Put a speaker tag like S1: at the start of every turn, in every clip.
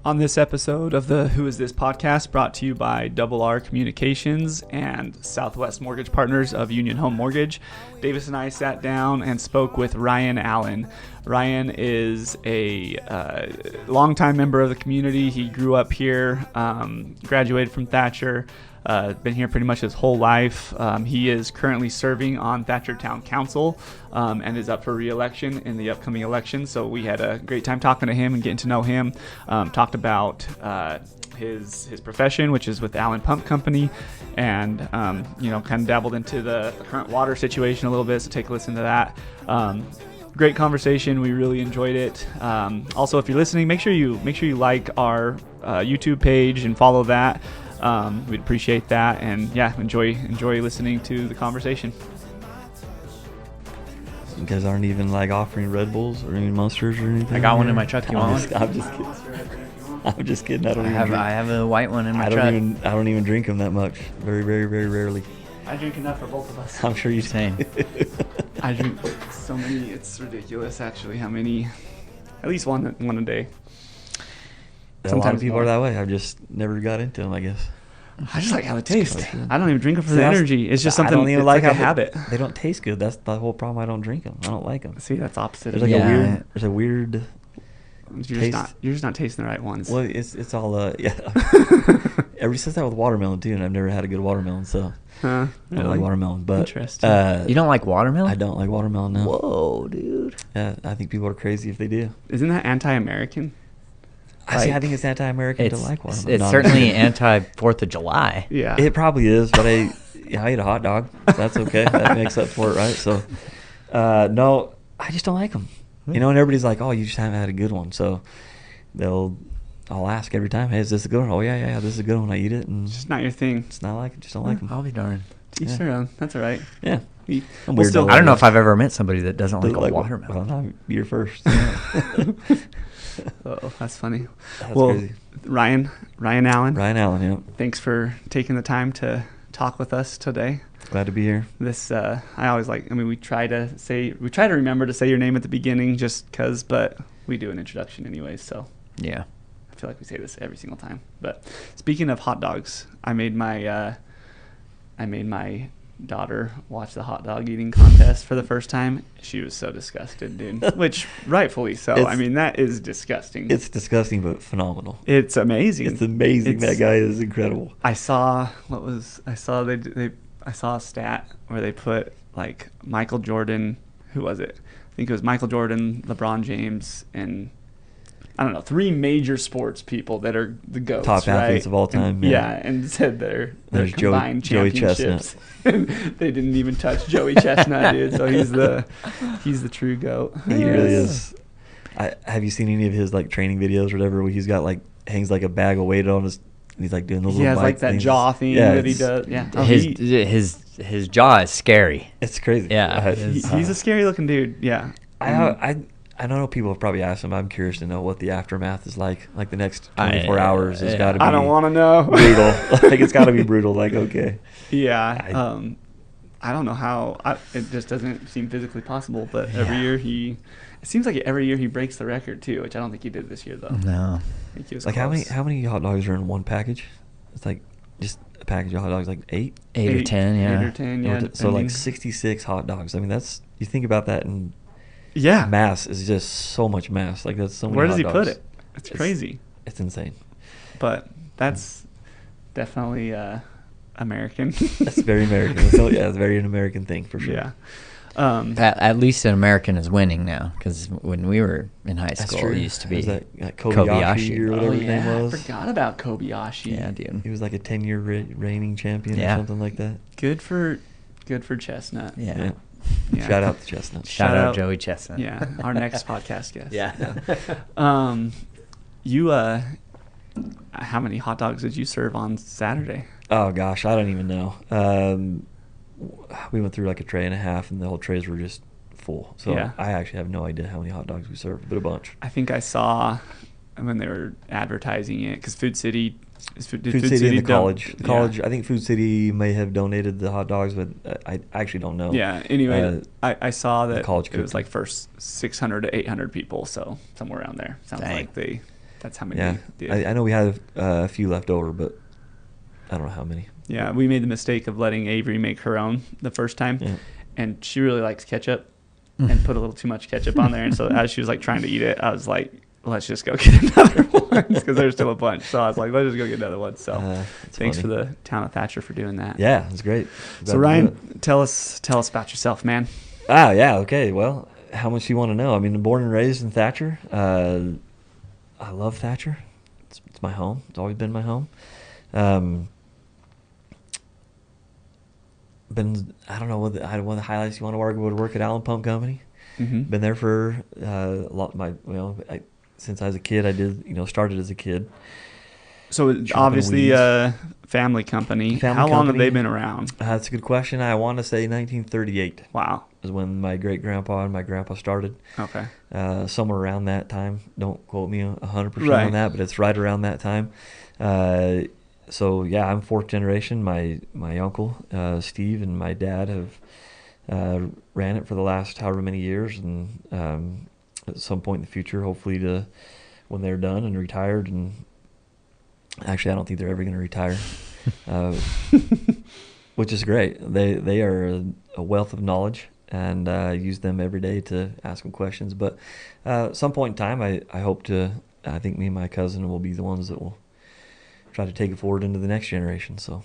S1: On this episode of the Who Is This podcast, brought to you by Double R Communications and Southwest Mortgage Partners of Union Home Mortgage, Davis and I sat down and spoke with Ryan Allen. Ryan is a longtime member of the community. He grew up here, graduated from Thatcher, been here pretty much his whole life. He is currently serving on Thatcher Town Council and is up for re-election in the upcoming election. So we had a great time talking to him and getting to know him. Talked about his profession, which is with Allen Pump Company, and kind of dabbled into the current water situation a little bit. So take a listen to that. Great conversation. We really enjoyed it. Also, if you're listening, make sure you like our YouTube page and follow that. We'd appreciate that, and enjoy listening to the conversation.
S2: You guys aren't even like offering Red Bulls or any Monsters or anything?
S3: I got one in my truck. You want one?
S2: I'm just kidding. I'm just kidding.
S3: I have a white one in my truck.
S2: I don't even drink them that much. Very, very, very rarely.
S1: I drink enough for both of us.
S2: I'm sure you
S3: Same.
S1: I drink so many. It's ridiculous, actually, how many. At least one a day.
S2: A lot of people are that way. I've just never got into them, I guess.
S1: I just like how they taste. I don't even drink them for the energy. It's just something.
S2: I don't even
S1: like a habit.
S2: They don't taste good. That's the whole problem. I don't drink them. I don't like them.
S1: See, that's opposite.
S2: There's a weird.
S1: You're just not tasting the right ones.
S2: Well, it's all Everybody says that with watermelon too, and I've never had a good watermelon, so I don't like watermelon. But
S1: interesting.
S3: You don't like watermelon?
S2: I don't like watermelon. No.
S3: Whoa, dude.
S2: Yeah, I think people are crazy if they do.
S1: Isn't that anti-American?
S2: I think it's anti-American to like watermelon.
S3: It's certainly anti-4th of July.
S1: Yeah.
S2: It probably is, but I ate a hot dog. That's okay. That makes up for it, right? So, no, I just don't like them. And everybody's like, oh, you just haven't had a good one. So I'll ask every time, hey, is this a good one? Oh, yeah, this is a good one. I eat it. And
S1: it's just not your thing.
S2: It's not like it. Just don't like them.
S3: I'll be darned.
S1: Each their own. That's all right.
S2: Yeah.
S3: I don't know if I've ever met somebody that doesn't like a watermelon.
S2: Well, you're first.
S1: Oh, that's funny.
S2: That's crazy.
S1: Ryan Allen.
S2: Ryan Allen, yeah.
S1: Thanks for taking the time to talk with us today.
S2: Glad to be here.
S1: This I always we try to remember to say your name at the beginning just because, but we do an introduction anyways, so
S3: yeah.
S1: I feel like we say this every single time. But speaking of hot dogs, I made my daughter watch the hot dog eating contest for the first time. She was so disgusted, dude. Which rightfully so. That is disgusting.
S2: It's disgusting but phenomenal.
S1: It's amazing.
S2: It's amazing. That guy is incredible.
S1: I saw a stat where they put like Michael Jordan, who was it? I think it was Michael Jordan, LeBron James, and I don't know, 3 major sports people that are the GOATs,
S2: top athletes of all time.
S1: And said their combined
S2: Joey
S1: championships. They didn't even touch Joey Chestnut, dude. So he's the true GOAT.
S2: He really is. Have you seen any of his like training videos or whatever? Where he's got like hangs like a bag of weight on his. And he's like doing those little. He has like that things.
S1: Jaw thing that he does. Yeah.
S3: His jaw is scary.
S2: It's crazy.
S3: Yeah.
S1: He's a scary looking dude. Yeah.
S2: I don't know. People have probably asked him. I'm curious to know what the aftermath is like. Like the next 24 hours has got to be.
S1: I don't want to know.
S2: Brutal. Like it's got to be brutal. Like okay.
S1: Yeah. I don't know how. It just doesn't seem physically possible. But every year it seems like every year he breaks the record too, which I don't think he did this year though.
S3: No.
S1: I think he was
S2: like
S1: close.
S2: how many hot dogs are in one package? It's like just a package of hot dogs, like 8
S3: or 10. Yeah.
S1: 8 or 10. Yeah.
S2: So like 66 hot dogs. I mean, you think about that and.
S1: Yeah.
S2: Mass is just so much mass. Like that's so many.
S1: Where does
S2: hot
S1: he
S2: dogs.
S1: put it? It's crazy.
S2: It's insane.
S1: But that's definitely American.
S2: That's very American. It's very an American thing for sure.
S1: Yeah.
S3: At least an American is winning now, because when we were in high school, it used to be
S2: Kobayashi or whatever his name was.
S1: I forgot about Kobayashi.
S3: Yeah, dude.
S2: He was like a 10-year reigning champion or something like that. Good for
S1: Chestnut.
S3: Yeah.
S2: Shout out to Chestnut.
S3: Shout out Joey Chestnut.
S1: Yeah, our next podcast guest.
S3: Yeah.
S1: You how many hot dogs did you serve on Saturday?
S2: Oh gosh, I don't even know. We went through like a tray and a half, and the whole trays were just full. So I actually have no idea how many hot dogs we served, but a bunch.
S1: I think I saw when they were advertising it, because Food City
S2: and the college. The college, I think Food City may have donated the hot dogs, but I actually don't know.
S1: Yeah. Anyway, I saw that
S2: college
S1: it was like for 600 to 800 people, so somewhere around there. Sounds like they That's how many
S2: Yeah,
S1: we did.
S2: I know we had a few left over, but I don't know how many.
S1: Yeah, we made the mistake of letting Avery make her own the first time, and she really likes ketchup, and put a little too much ketchup on there. And so as she was like trying to eat it, I was like, let's just go get another one, because there's still a bunch. So I was like, let's just go get another one. So thanks for the town of Thatcher for doing that.
S2: Yeah, it's great.
S1: So Ryan, tell us about yourself, man.
S2: Yeah, okay. Well, how much you want to know? I mean, born and raised in Thatcher. I love Thatcher. It's my home. It's always been my home. I don't know one of the highlights you want to work at Allen Pump Company.
S1: Mm-hmm.
S2: Been there for a lot. Since I was a kid, I did started as a kid.
S1: So obviously family company. How long have they been around?
S2: That's a good question. I want to say 1938.
S1: Wow.
S2: Is when my great grandpa and my grandpa started.
S1: Okay.
S2: Somewhere around that time. Don't quote me 100% on that, but it's right around that time. So yeah, I'm fourth generation. My uncle Steve and my dad have ran it for the last however many years, and at some point in the future, hopefully when they're done and retired. And actually, I don't think they're ever going to retire, which is great. They are a wealth of knowledge, and use them every day to ask them questions. But at some point in time, I think me and my cousin will be the ones that will try to take it forward into the next generation. So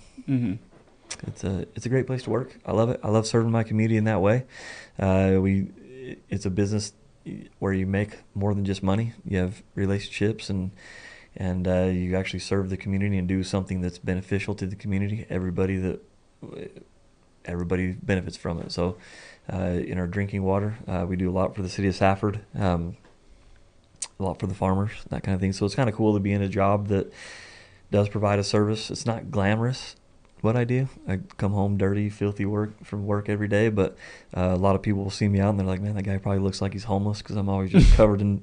S2: it's a great place to work. I love it. I love serving my community in that way. It's a business where you make more than just money. You have relationships, and you actually serve the community and do something that's beneficial to the community. Everybody benefits from it. So in our drinking water, we do a lot for the city of Safford, a lot for the farmers, that kind of thing. So it's kind of cool to be in a job that does provide a service. It's not glamorous what I do. I come home dirty, filthy from work every day, but a lot of people will see me out and they're like, man, that guy probably looks like he's homeless, because I'm always just covered in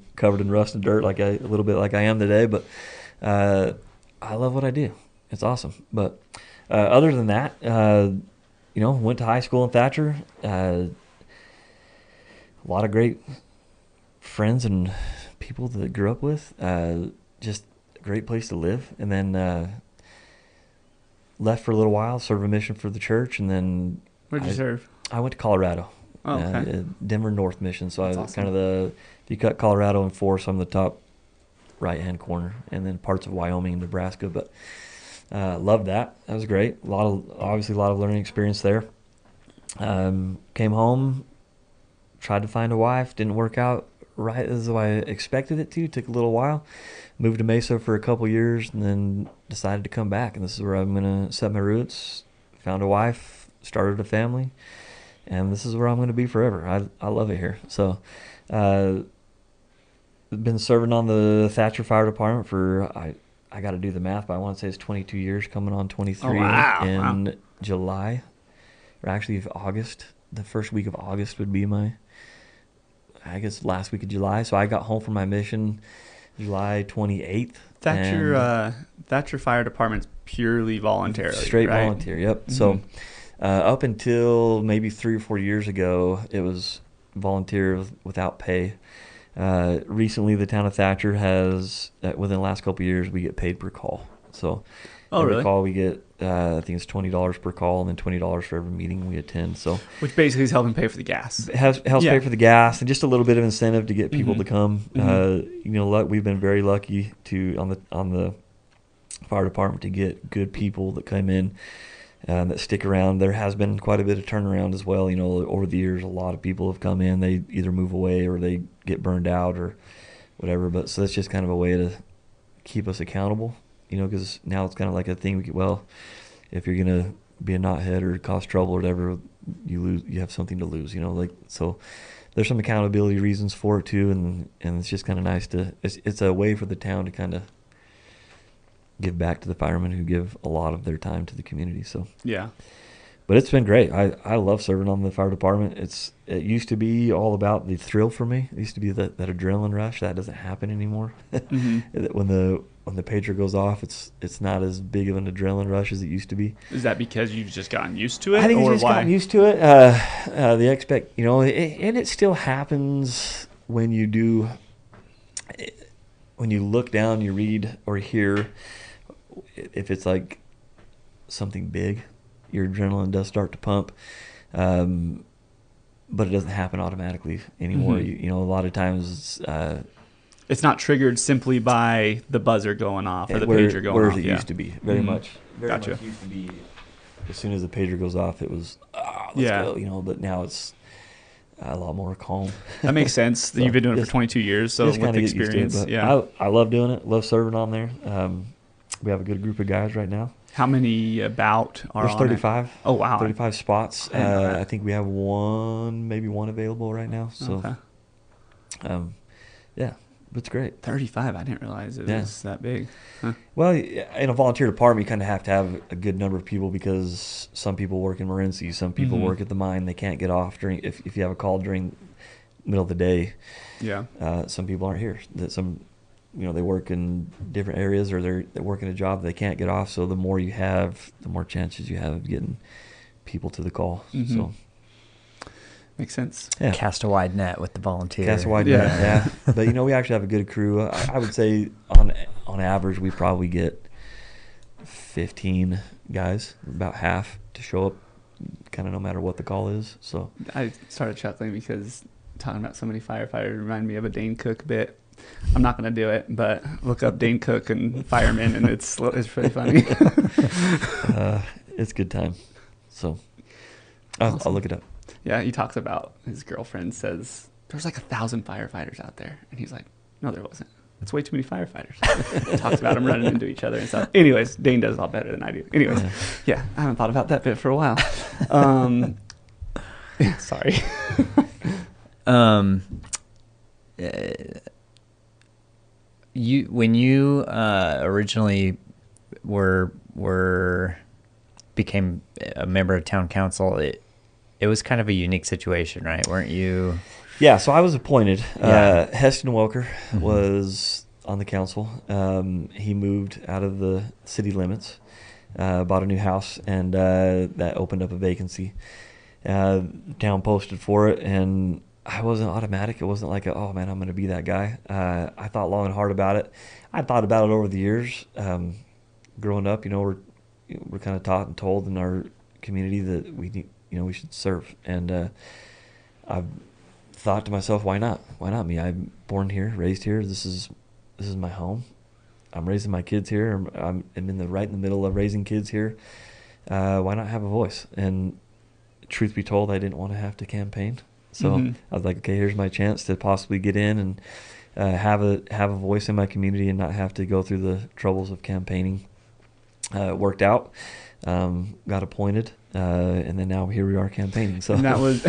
S2: rust and dirt, a little bit like I am today. But I love what I do. It's awesome. But other than that, went to high school in Thatcher. A lot of great friends and people that I grew up with. Just a great place to live. And then left for a little while, served a mission for the church, and then
S1: Where'd you serve?
S2: I went to Colorado.
S1: Oh, okay.
S2: Denver North Mission. So
S1: That's
S2: I was
S1: awesome.
S2: kind of if you cut Colorado in four, so I'm the top right-hand corner, and then parts of Wyoming and Nebraska. But loved that. That was great. Obviously a lot of learning experience there. Came home, tried to find a wife. Didn't work out right as I expected it to. Took a little while. Moved to Mesa for a couple years, and then decided to come back. And this is where I'm going to set my roots. Found a wife, started a family, and this is where I'm going to be forever. I love it here. So been serving on the Thatcher Fire Department for, I got to do the math, but I want to say it's 22 years, coming on 23 in July, or actually August. The first week of August would be last week of July. So I got home from my mission July 28th.
S1: Thatcher Fire Department's purely voluntarily,
S2: straight
S1: right?
S2: volunteer, yep. Mm-hmm. So up until maybe 3 or 4 years ago, it was volunteer without pay. Recently, the town of Thatcher has, within the last couple of years, we get paid per call. So every call we get, I think it's $20 per call, and then $20 for every meeting we attend. So which
S1: basically is helping pay for the gas.
S2: Helps pay for the gas, and just a little bit of incentive to get people to come. We've been very lucky on the fire department to get good people that come in. That stick around. There has been quite a bit of turnaround as well. Over the years, a lot of people have come in. They either move away or they get burned out or whatever. But so that's just kind of a way to keep us accountable. Because now it's kind of like a thing. If you're gonna be a knothead or cause trouble or whatever, you have something to lose. So. There's some accountability reasons for it too, and it's just kind of nice it's a way for the town to kind of give back to the firemen who give a lot of their time to the community. So
S1: yeah,
S2: but it's been great. I love serving on the fire department. It used to be all about the thrill for me. It used to be that adrenaline rush. That doesn't happen anymore. When the pager goes off, it's not as big of an adrenaline rush as it used to be.
S1: Is that because you've just gotten used to it?
S2: I think you've just gotten used to it. And it still happens when you do. when you look down, you read or hear, if it's like something big, your adrenaline does start to pump. But it doesn't happen automatically anymore.
S1: Mm-hmm.
S2: You know, a lot of times
S1: it's not triggered simply by the buzzer going off or the pager going
S2: whereas
S1: off.
S2: it used to be. Very much
S1: Gotcha.
S2: used to be. As soon as the pager goes off, it was let's go. You know, but now it's a lot more calm.
S1: That makes sense.
S2: So
S1: you've been doing it for 22 years, so with
S2: the
S1: experience, yeah.
S2: I love doing it. Love serving on there. We have a good group of guys right now.
S1: How many about are
S2: There's
S1: on
S2: 35.
S1: It? Oh, wow.
S2: 35 spots. I think we have maybe one available right now. So,
S1: okay.
S2: Yeah, it's great.
S1: 35. I didn't realize it was that big. Huh.
S2: Well, in a volunteer department, you kind of have to have a good number of people because some people work in Morenci, some people work at the mine. They can't get off if you have a call during the middle of the day.
S1: Yeah.
S2: Some people aren't here. They work in different areas or they work in a job they can't get off. So the more you have, the more chances you have of getting people to the call.
S1: Mm-hmm.
S2: So
S1: makes sense.
S2: Yeah.
S3: Cast a wide net with the volunteer.
S2: Cast a wide net, yeah. But we actually have a good crew. I would say on average we probably get 15 guys, about half, to show up, kind of no matter what the call is. So
S1: I started chuckling because talking about so many firefighters reminded me of a Dane Cook bit. I'm not going to do it, but look up Dane Cook and firemen, and it's pretty funny.
S2: It's a good time. So
S1: Awesome.
S2: I'll look it up.
S1: Yeah, he talks about his girlfriend says, there's like 1,000 firefighters out there. And he's like, no, there wasn't. That's way too many firefighters. Talks about them running into each other and stuff. Anyways, Dane does a lot better than I do. Anyways, yeah, I haven't thought about that bit for a while. Sorry.
S3: When you originally became a member of town council, it was kind of a unique situation, right? Weren't you?
S2: Yeah, so I was appointed.
S3: Yeah.
S2: Heston Welker was on the council. He moved out of the city limits, bought a new house, and that opened up a vacancy. The town posted for it, and I wasn't automatic. It wasn't like, oh, man, I'm going to be that guy. I thought long and hard about it. I thought about it over the years. Growing up, we're kind of taught and told in our community that we need, we should serve. And I've thought to myself, why not? Why not me? I'm born here, raised here. This is my home. I'm raising my kids here. I'm right in the middle of raising kids here. Why not have a voice? And truth be told, I didn't want to have to campaign. So I was like, okay, here's my chance to possibly get in and have a voice in my community and not have to go through the troubles of campaigning. It worked out. Got appointed, and then now here we are campaigning. So
S1: and that was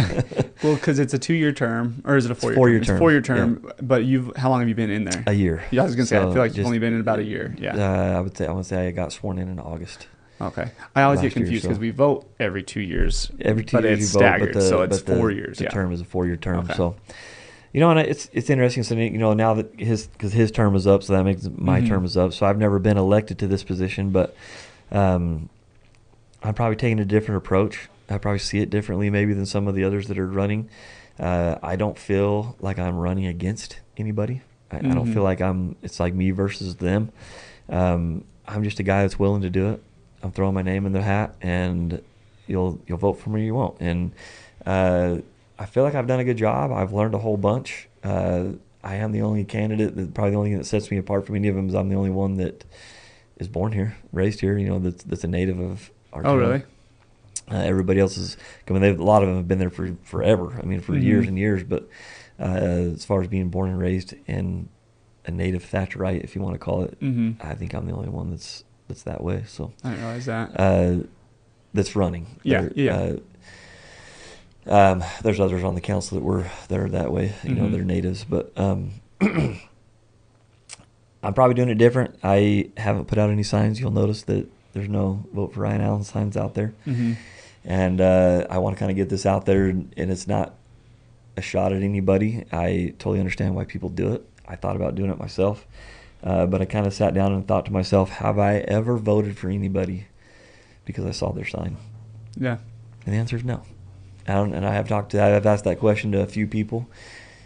S1: because it's a 2-year term, or is it a 4-year?
S2: 4-year
S1: term?
S2: term.
S1: It's a 4-year term. Yeah. But how long have you been in there?
S2: A year.
S1: Yeah, I was gonna say.
S2: So
S1: I feel like you've only been in about a year. Yeah.
S2: I would say I got sworn in August.
S1: Okay. I always get
S2: Last year,
S1: confused because
S2: so.
S1: we vote every 2 years.
S2: Every 2
S1: but
S2: years
S1: it's
S2: you vote,
S1: staggered, so it's 4 years.
S2: The term is a 4-year term.
S1: Okay.
S2: So, and it's interesting. So, now that his term is up, so that makes my term is up. So I've never been elected to this position, but I'm probably taking a different approach. I probably see it differently maybe than some of the others that are running. I don't feel like I'm running against anybody. I don't feel like it's like me versus them. I'm just a guy that's willing to do it. I'm throwing my name in the hat, and you'll vote for me or you won't. And I feel like I've done a good job. I've learned a whole bunch. I am the only candidate, probably the only thing that sets me apart from any of them is I'm the only one that is born here, raised here, that's a native of our town.
S1: Oh, really?
S2: Everybody else is coming. A lot of them have been there for forever. I mean, for years and years. But as far as being born and raised in a native Thatcherite, if you want to call it, I think I'm the only one that's that way. So
S1: I didn't realize that.
S2: That's running.
S1: Yeah,
S2: There's others on the council that are that way. They're natives, but I'm probably doing it different. I haven't put out any signs. You'll notice that there's no vote for Ryan Allen signs out there. And I want to kind of get this out there, and it's not a shot at anybody. I totally understand why people do it. I thought about doing it myself, but I kind of sat down and thought to myself, have I ever voted for anybody because I saw their sign?
S1: Yeah.
S2: And the answer is no. And I've asked that question to a few people,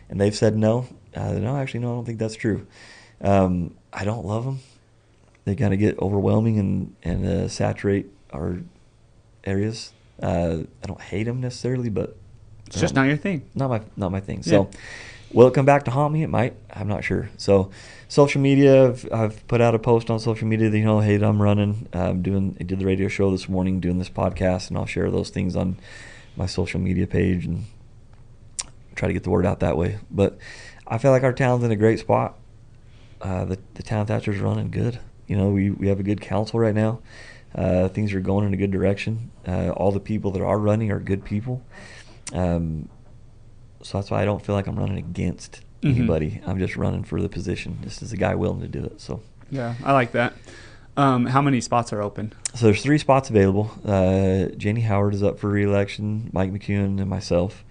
S2: and they've said no. No, actually, no, I don't think that's true. I don't love them. They kind of get overwhelming and saturate our areas. I don't hate them necessarily, but
S1: It's just not your thing.
S2: Not my thing.
S1: Yeah.
S2: So, will it come back to haunt me? It might. I'm not sure. So, social media. I've put out a post on social media that, hey, I'm running. I did the radio show this morning, doing this podcast, and I'll share those things on my social media page and try to get the word out that way. But I feel like our town's in a great spot. The town of Thatcher's running good. We have a good council right now. Things are going in a good direction. All the people that are running are good people. So that's why I don't feel like I'm running against anybody. I'm just running for the position, just as a guy willing to do it. So
S1: Yeah, I like that. How many spots are open?
S2: So there's 3 spots available. Jenny Howard is up for re-election. Mike McEwen and myself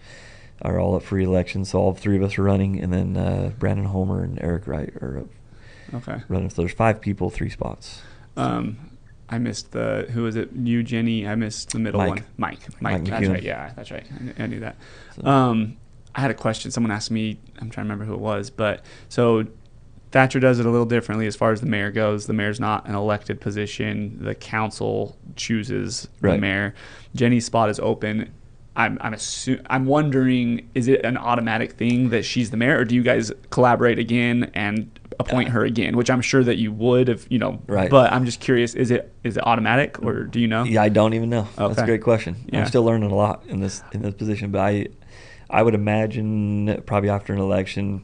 S2: are all up for re-election. So all 3 of us are running, and then Brandon Homer and Eric Wright are up running. So there's 5 people, 3 spots.
S1: I missed who was it? You, Jenny. I missed the middle one. Mike. That's
S2: McEwen.
S1: right. Yeah, that's right. I knew that.
S2: So,
S1: I had a question. Someone asked me. I'm trying to remember who it was, but so Thatcher does it a little differently as far as the mayor goes. The mayor's not an elected position. The council chooses the mayor. Jenny's spot is open. I'm wondering, is it an automatic thing that she's the mayor, or do you guys collaborate again and appoint her again? Which I'm sure that you would, if
S2: Right.
S1: But I'm just curious, is it automatic, or do you know?
S2: Yeah, I don't even know.
S1: Okay.
S2: That's a great question.
S1: Yeah.
S2: I'm still learning a lot in this position, but I would imagine probably after an election,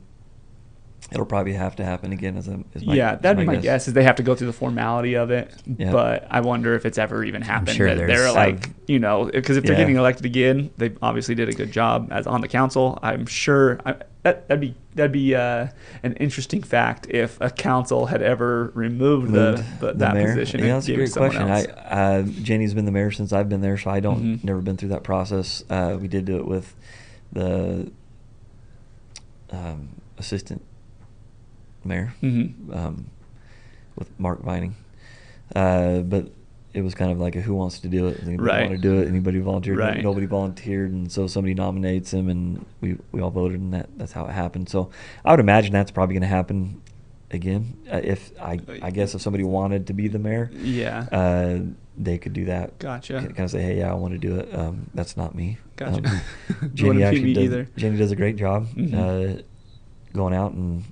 S2: it'll probably have to happen again.
S1: That'd be my guess. Is they have to go through the formality of it.
S2: Yeah.
S1: But I wonder if it's ever even happened.
S3: I'm sure
S1: they're like, because if they're
S2: Yeah.
S1: getting elected again, they obviously did a good job as on the council. I'm sure that'd be an interesting fact if a council had ever removed that
S2: mayor.
S1: position.
S2: Yeah,
S1: and
S2: that's a
S1: gave
S2: great
S1: someone
S2: question.
S1: else.
S2: Jenny's been the mayor since I've been there, so I don't never been through that process. We did do it with the assistant mayor with Mark Vining, but it was kind of like a who wants to do it. Does anybody want to do it? Anybody volunteered?
S1: Right.
S2: Nobody volunteered, and so somebody nominates him, and we all voted, and that's how it happened. So I would imagine that's probably going to happen again. If I guess if somebody wanted to be the mayor, they could do that.
S1: Gotcha.
S2: Kind of say, hey, yeah, I want to do it. That's not me.
S1: Gotcha.
S2: Jenny does a great job going out and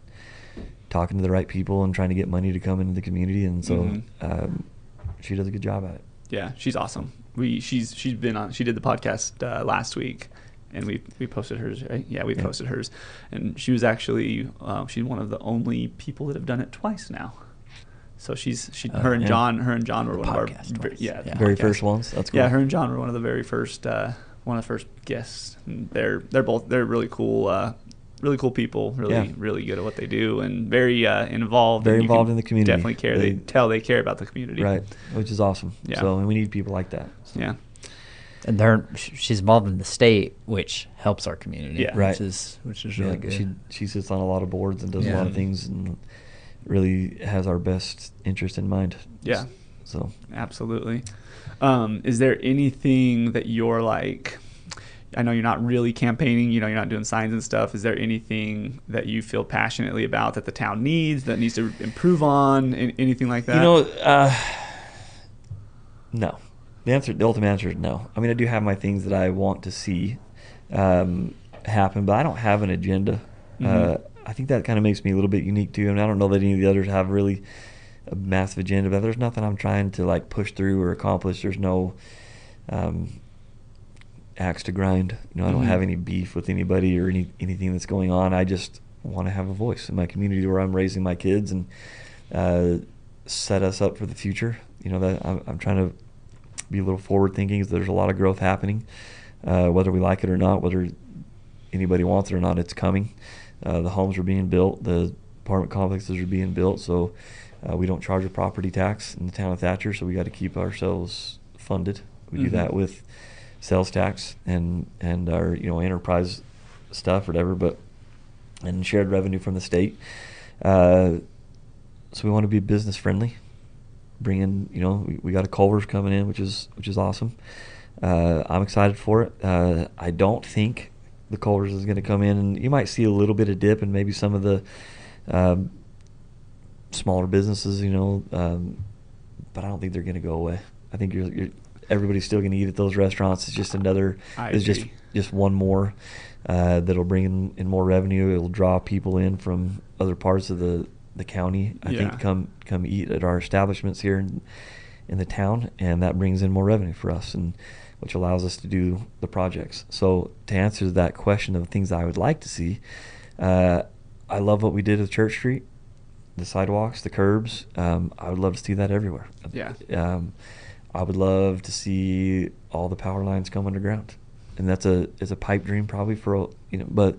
S2: talking to the right people and trying to get money to come into the community, and so she does a good job at it.
S1: Yeah, she's awesome. She's been on. She did the podcast last week, and we posted hers. Right? Yeah, we posted hers, and she was actually she's one of the only people that have done it twice now. So her and John were one of our
S2: very first ones. That's cool.
S1: Yeah, her and John were one of the very first one of the first guests. And they're really cool. Really cool people, really good at what they do, and very involved.
S2: Very involved in the community.
S1: Definitely care. They care about the community.
S2: Right, which is awesome.
S1: Yeah.
S2: So, and we need people like that. So.
S1: Yeah.
S3: And she's involved in the state, which helps our community.
S1: Yeah.
S2: Right.
S3: Which is really good.
S2: She sits on a lot of boards and does a lot of things, and really has our best interest in mind.
S1: Yeah.
S2: So.
S1: Absolutely. Is there anything that you're like? I know you're not really campaigning, you're not doing signs and stuff. Is there anything that you feel passionately about that the town needs, that needs to improve on, anything like that?
S2: No. The ultimate answer is no. I mean, I do have my things that I want to see happen, but I don't have an agenda. I think that kind of makes me a little bit unique too. I mean, I don't know that any of the others have really a massive agenda, but there's nothing I'm trying to like push through or accomplish. There's no axe to grind. I don't have any beef with anybody or anything that's going on. I just want to have a voice in my community where I'm raising my kids and set us up for the future. That I'm trying to be a little forward thinking, because there's a lot of growth happening, whether we like it or not, whether anybody wants it or not, it's coming. The homes are being built, the apartment complexes are being built, so we don't charge a property tax in the town of Thatcher, so we got to keep ourselves funded. We do that with sales tax and our enterprise stuff or whatever, and shared revenue from the state. So we want to be business friendly. Bring in, we got a Culver's coming in, which is awesome. I'm excited for it. I don't think the Culver's is going to come in, and you might see a little bit of dip and maybe some of the smaller businesses, but I don't think they're going to go away. I think everybody's still going to eat at those restaurants. It's just just one more that'll bring in more revenue. It'll draw people in from other parts of the county, I think, to come eat at our establishments here in the town, and that brings in more revenue for us, and which allows us to do the projects. So to answer that question of things I would like to see, I love what we did with Church Street, the sidewalks, the curbs. I would love to see that everywhere.
S1: Yeah.
S2: I would love to see all the power lines come underground, and it's a pipe dream probably but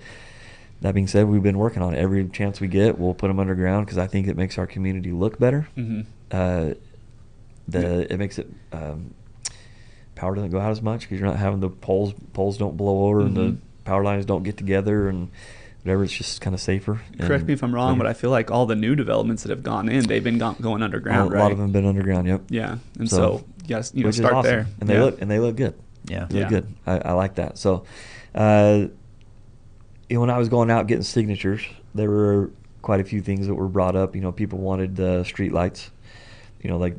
S2: that being said, we've been working on it. Every chance we get, we'll put them underground because I think it makes our community look better.
S1: Mm-hmm.
S2: It makes it power doesn't go out as much because you're not having the poles don't blow over,
S1: mm-hmm.
S2: and the power lines don't get together and whatever. It's just kind of safer.
S1: Correct me if I'm wrong, but I feel like all the new developments that have gone in, they've been going underground, right?
S2: A lot of them have been underground. Yep.
S1: Yeah, and so you got to start
S2: awesome.
S1: there,
S2: and they look good.
S3: Yeah,
S2: they look good. I like that. So, when I was going out getting signatures, there were quite a few things that were brought up. People wanted street lights. Like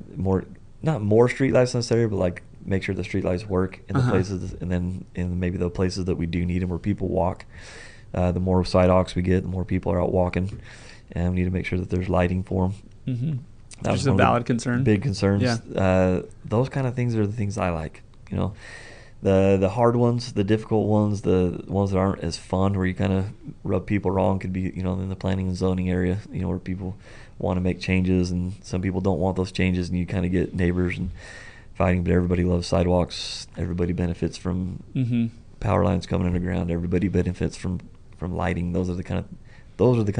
S2: not more street lights necessarily, but like make sure the street lights work in the places, and then in maybe the places that we do need them where people walk. The more sidewalks we get, the more people are out walking, and we need to make sure that there's lighting for them.
S1: Mm-hmm.
S2: That
S1: was a valid concern.
S2: Big concerns.
S1: Yeah.
S2: Those kind of things are the things I like. The hard ones, the difficult ones, the ones that aren't as fun, where you kind of rub people wrong, could be in the planning and zoning area. Where people want to make changes, and some people don't want those changes, and you kind of get neighbors and fighting. But everybody loves sidewalks. Everybody benefits from
S1: mm-hmm.
S2: power lines coming underground. Everybody benefits from lighting. Those are the kind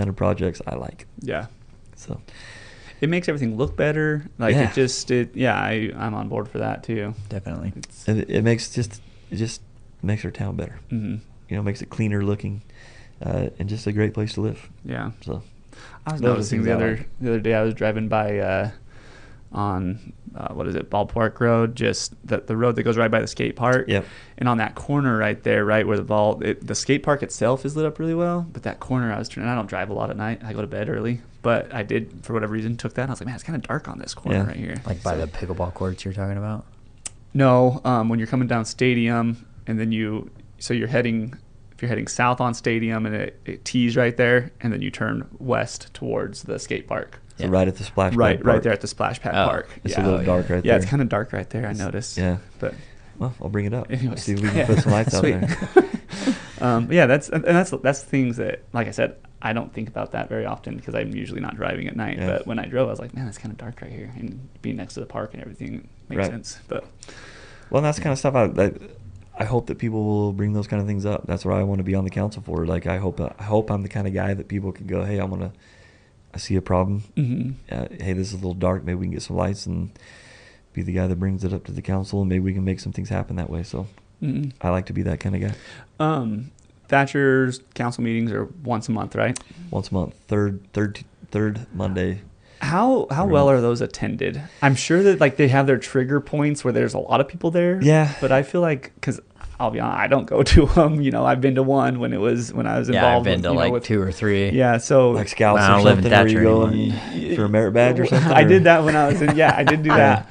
S2: of projects I like.
S1: Yeah.
S2: So
S1: it makes everything look better. Like I'm on board for that too.
S3: Definitely.
S2: It just makes our town better.
S1: Mm-hmm.
S2: Makes it cleaner looking, and just a great place to live.
S1: Yeah.
S2: So
S1: I was noticing the other day I was driving by on Ballpark Road, just the road that goes right by the skate park.
S2: Yep.
S1: And on that corner right there, right where the skate park itself is lit up really well, but that corner I don't drive a lot at night. I go to bed early, but I did, for whatever reason, took that, and I was like, man, it's kind of dark on this corner right here.
S3: Like by the pickleball courts you're talking about?
S1: No, when you're coming down Stadium, and then you're heading south on Stadium, and it tees right there, and then you turn west towards the skate park.
S2: So right at the splash pad
S1: right
S2: park.
S1: there at the splash pad park.
S2: It's a little dark right there.
S1: Yeah, it's kind of dark right there, I noticed.
S2: Yeah.
S1: But
S2: well, I'll bring it up.
S1: Anyways.
S2: See if we can put some lights out there.
S1: That's things that, like I said, I don't think about that very often because I'm usually not driving at night.
S2: Yeah.
S1: But when I drove, I was like, man, it's kind of dark right here, and being next to the park and everything makes sense. But
S2: well, that's kind of stuff I hope that people will bring those kind of things up. That's what I want to be on the council for. Like I hope I'm the kind of guy that people can go, hey, I see a problem.
S1: Mm-hmm.
S2: Hey, this is a little dark. Maybe we can get some lights and be the guy that brings it up to the council, and maybe we can make some things happen that way. So I like to be that kind of guy.
S1: Thatcher's council meetings are once a month, right?
S2: Once a month, third Monday.
S1: How well are those attended? I'm sure that they have their trigger points where there's a lot of people there.
S2: Yeah.
S1: But I feel like, because I'll be honest, I don't go to them. I've been to one when I was involved.
S3: Yeah, I've been to 2 or 3.
S1: Yeah, so
S2: like scouts or something, where you go for a merit badge or something.
S1: I did that when I was in. Yeah, I did do that.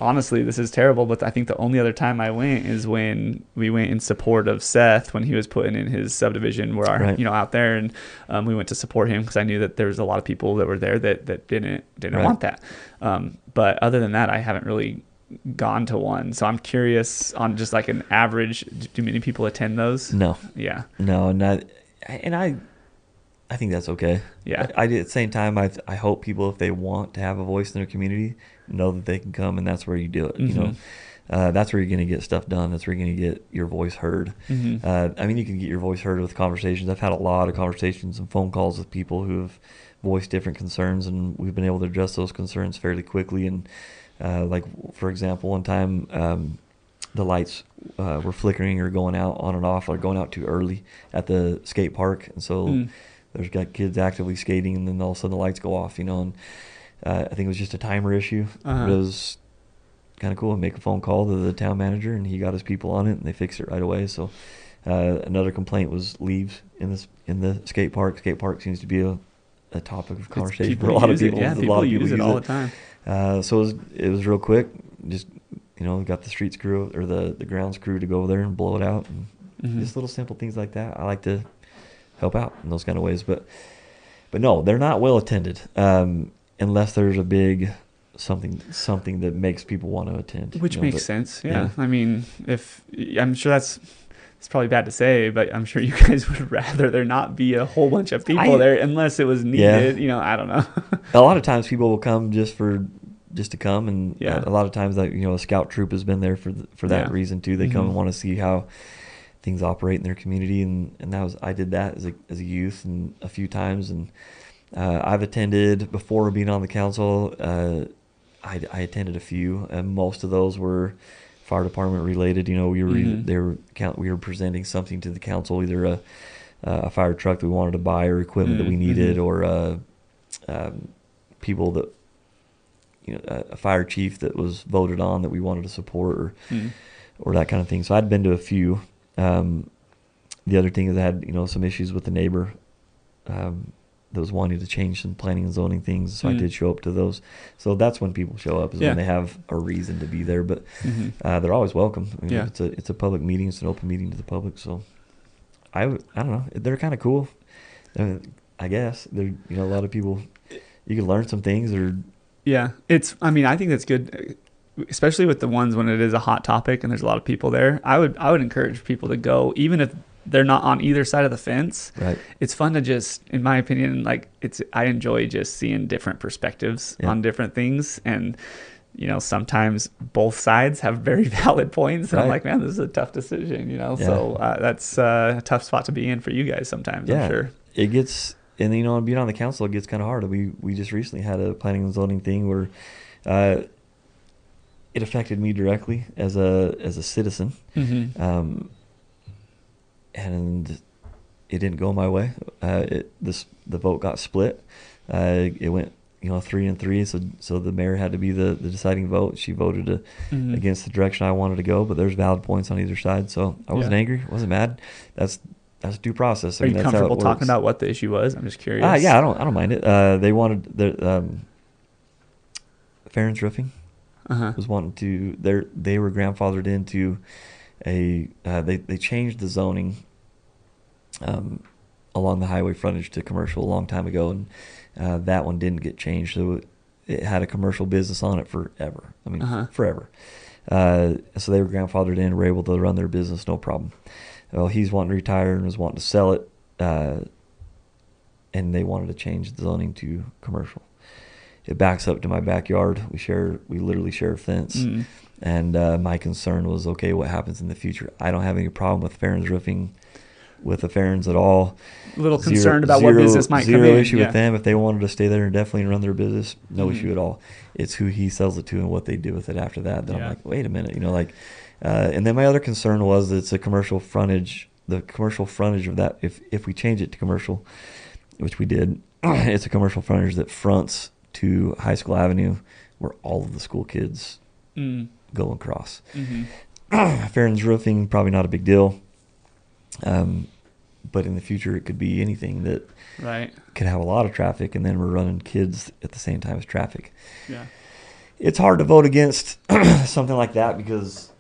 S1: Honestly, this is terrible, but I think the only other time I went is when we went in support of Seth when he was putting in his subdivision out there, and we went to support him because I knew that there was a lot of people that were there that didn't want that. But other than that, I haven't really gone to one, so I'm curious on just like an average, do many people attend those?
S2: No.
S1: Yeah.
S2: No, not. And I think that's okay.
S1: Yeah.
S2: I at the same time, I hope people, if they want to have a voice in their community, know that they can come, and that's where you do it.
S1: Mm-hmm.
S2: That's where you're going to get stuff done. That's where you're going to get your voice heard.
S1: Mm-hmm.
S2: You can get your voice heard with conversations. I've had a lot of conversations and phone calls with people who have voiced different concerns, and we've been able to address those concerns fairly quickly. And for example, one time the lights were flickering or going out on and off, or going out too early at the skate park, and so there's got kids actively skating, and then all of a sudden the lights go off. And I think it was just a timer issue.
S1: Uh-huh.
S2: It was kind of cool. Make a phone call to the town manager, and he got his people on it, and they fixed it right away. So another complaint was leaves in the skate park. Skate park seems to be a a topic of conversation for
S1: People
S2: a lot of
S1: use it.
S2: people.
S1: Yeah,
S2: A lot
S1: people
S2: of people
S1: use it all the time.
S2: So it was real quick. Just, got the streets crew or the grounds crew to go over there and blow it out, and just little simple things like that. I like to help out in those kind of ways, but no, they're not well attended unless there's a big something that makes people want to attend.
S1: Which makes sense. Yeah. I mean, I'm sure it's probably bad to say, but I'm sure you guys would rather there not be a whole bunch of people there unless it was needed. I don't know.
S2: A lot of times people will come just to come, and a lot of times that a scout troop has been there for that reason too. They come and want to see how things operate in their community, and I did that as a youth and a few times, and I've attended before being on the council. I attended a few, and most of those were fire department related. We were presenting something to the council, either a fire truck that we wanted to buy, or equipment that we needed, or people that a fire chief that was voted on that we wanted to support, or that kind of thing. So I'd been to a few. The other thing is I had some issues with the neighbor that was wanting to change some planning and zoning things, so I did show up to those. So that's when people show up, is when they have a reason to be there. But they're always welcome. It's a public meeting. It's an open meeting to the public. So I don't know. They're kind of cool. I guess they're a lot of people. You can learn some things.
S1: I think that's good, especially with the ones when it is a hot topic and there's a lot of people there. I would encourage people to go, even if they're not on either side of the fence.
S2: Right.
S1: It's fun to just, in my opinion, I enjoy just seeing different perspectives on different things. And, sometimes both sides have very valid points. And I'm like, man, this is a tough decision, so that's a tough spot to be in for you guys sometimes, I'm sure.
S2: It gets, and being on the council, it gets kind of hard. We just recently had a planning and zoning thing where it affected me directly as a citizen. And it didn't go my way. The vote got split. It went 3-3. So the mayor had to be the deciding vote. She voted against the direction I wanted to go. But there's valid points on either side. So I wasn't angry. I wasn't mad. That's due process.
S1: Are you
S2: that's
S1: comfortable talking about what the issue was? I'm just curious.
S2: I don't mind it. They wanted Farron's Roofing was wanting to. They were grandfathered into they changed the zoning along the highway frontage to commercial a long time ago, and that one didn't get changed, so it had a commercial business on it forever. Forever. So they were grandfathered in, were able to run their business no problem. Well, he's wanting to retire and was wanting to sell it, and they wanted to change the zoning to commercial. It backs up to my backyard. We literally share a fence. And my concern was, okay, what happens in the future? I don't have any problem with Farron's Roofing, with the Farrons at all.
S1: A little concerned about what business might come in.
S2: Zero issue with them. If they wanted to stay there and definitely run their business, no issue at all. It's who he sells it to and what they do with it after that. Then I'm like, wait a minute, and then my other concern was that it's a commercial frontage. The commercial frontage of that, if we change it to commercial, which we did, it's a commercial frontage that fronts to High School Avenue, where all of the school kids go and cross. Farron's Roofing, probably not a big deal. But in the future, it could be anything that could have a lot of traffic, and then we're running kids at the same time as traffic.
S1: Yeah,
S2: it's hard to vote against something like that because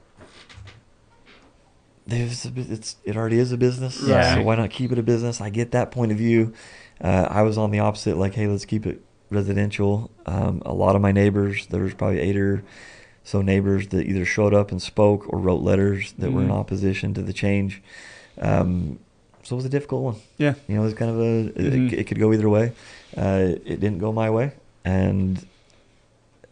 S2: it already is a business.
S1: Right.
S2: So why not keep it a business? I get that point of view. I was on the opposite, like, hey, let's keep it residential. A lot of my neighbors, there was probably 8 or so neighbors that either showed up and spoke or wrote letters that were in opposition to the change. So it was a difficult one. Yeah. It was kind of it could go either way. It didn't go my way. And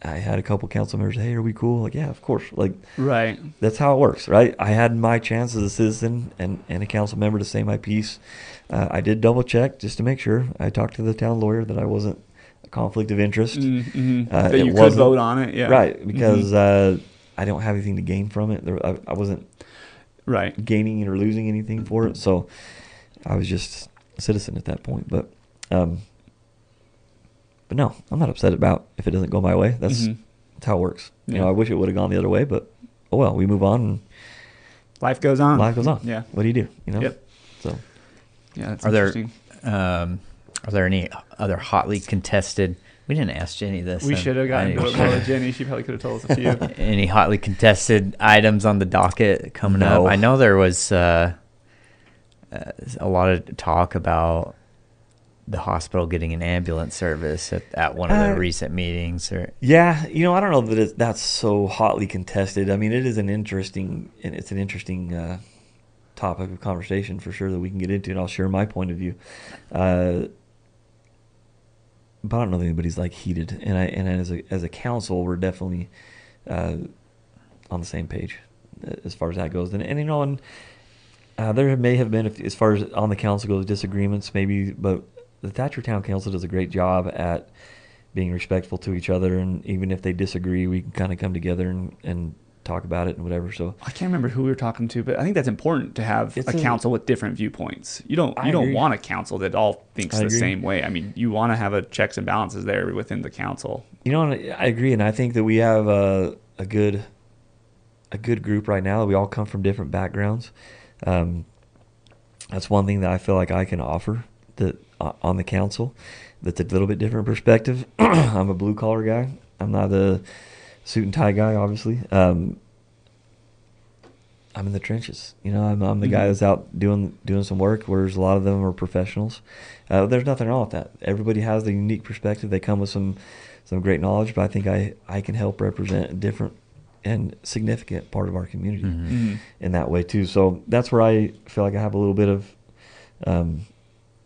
S2: I had a couple council members say, hey, are we cool? Like, yeah, of course. Like, right. That's how it works, right? I had my chance as a citizen and a council member to say my piece. I did double check just to make sure. I talked to the town lawyer that I wasn't a conflict of interest.
S1: That you could vote on it, yeah.
S2: Right, because I don't have anything to gain from it. I wasn't gaining or losing anything for it. So I was just a citizen at that point. But no, I'm not upset about if it doesn't go my way. That's how it works. Yeah. I wish it would have gone the other way, but oh well, we move on. And
S1: life goes on.
S2: Yeah. What do you do?
S1: Yep.
S2: So
S1: yeah, that's
S3: Are
S1: interesting.
S3: Are there any other hotly contested? We didn't ask Jenny this.
S1: We
S3: and
S1: should have gotten to it more with Jenny. She probably could have told us a few.
S3: Any hotly contested items on the docket coming
S2: No.
S3: up? I know there was a lot of talk about the hospital getting an ambulance service at one of the recent meetings. Or
S2: Yeah, I don't know that that's so hotly contested. I mean, it's an interesting topic of conversation for sure that we can get into, and I'll share my point of view. But I don't know that anybody's like heated, and as a council, we're definitely on the same page as far as that goes. And there may have been, as far as on the council goes, disagreements maybe, but the Thatcher Town Council does a great job at being respectful to each other, and even if they disagree, we can kind of come together and talk about it and whatever. So
S1: I can't remember who we were talking to, but I think that's important to have a council with different viewpoints. You don't want a council that all thinks the same way. I mean, you want to have a checks and balances there within the council.
S2: And I agree, and I think that we have a good group right now. We all come from different backgrounds. That's one thing that I feel like I can offer on the council. That's a little bit different perspective. I'm a blue collar guy. I'm not a suit and tie guy, obviously. I'm in the trenches. I'm the guy that's out doing some work, whereas a lot of them are professionals. There's nothing wrong with that. Everybody has a unique perspective. They come with some great knowledge, but I think I can help represent a different and significant part of our community in that way too. So that's where I feel like I have a little bit of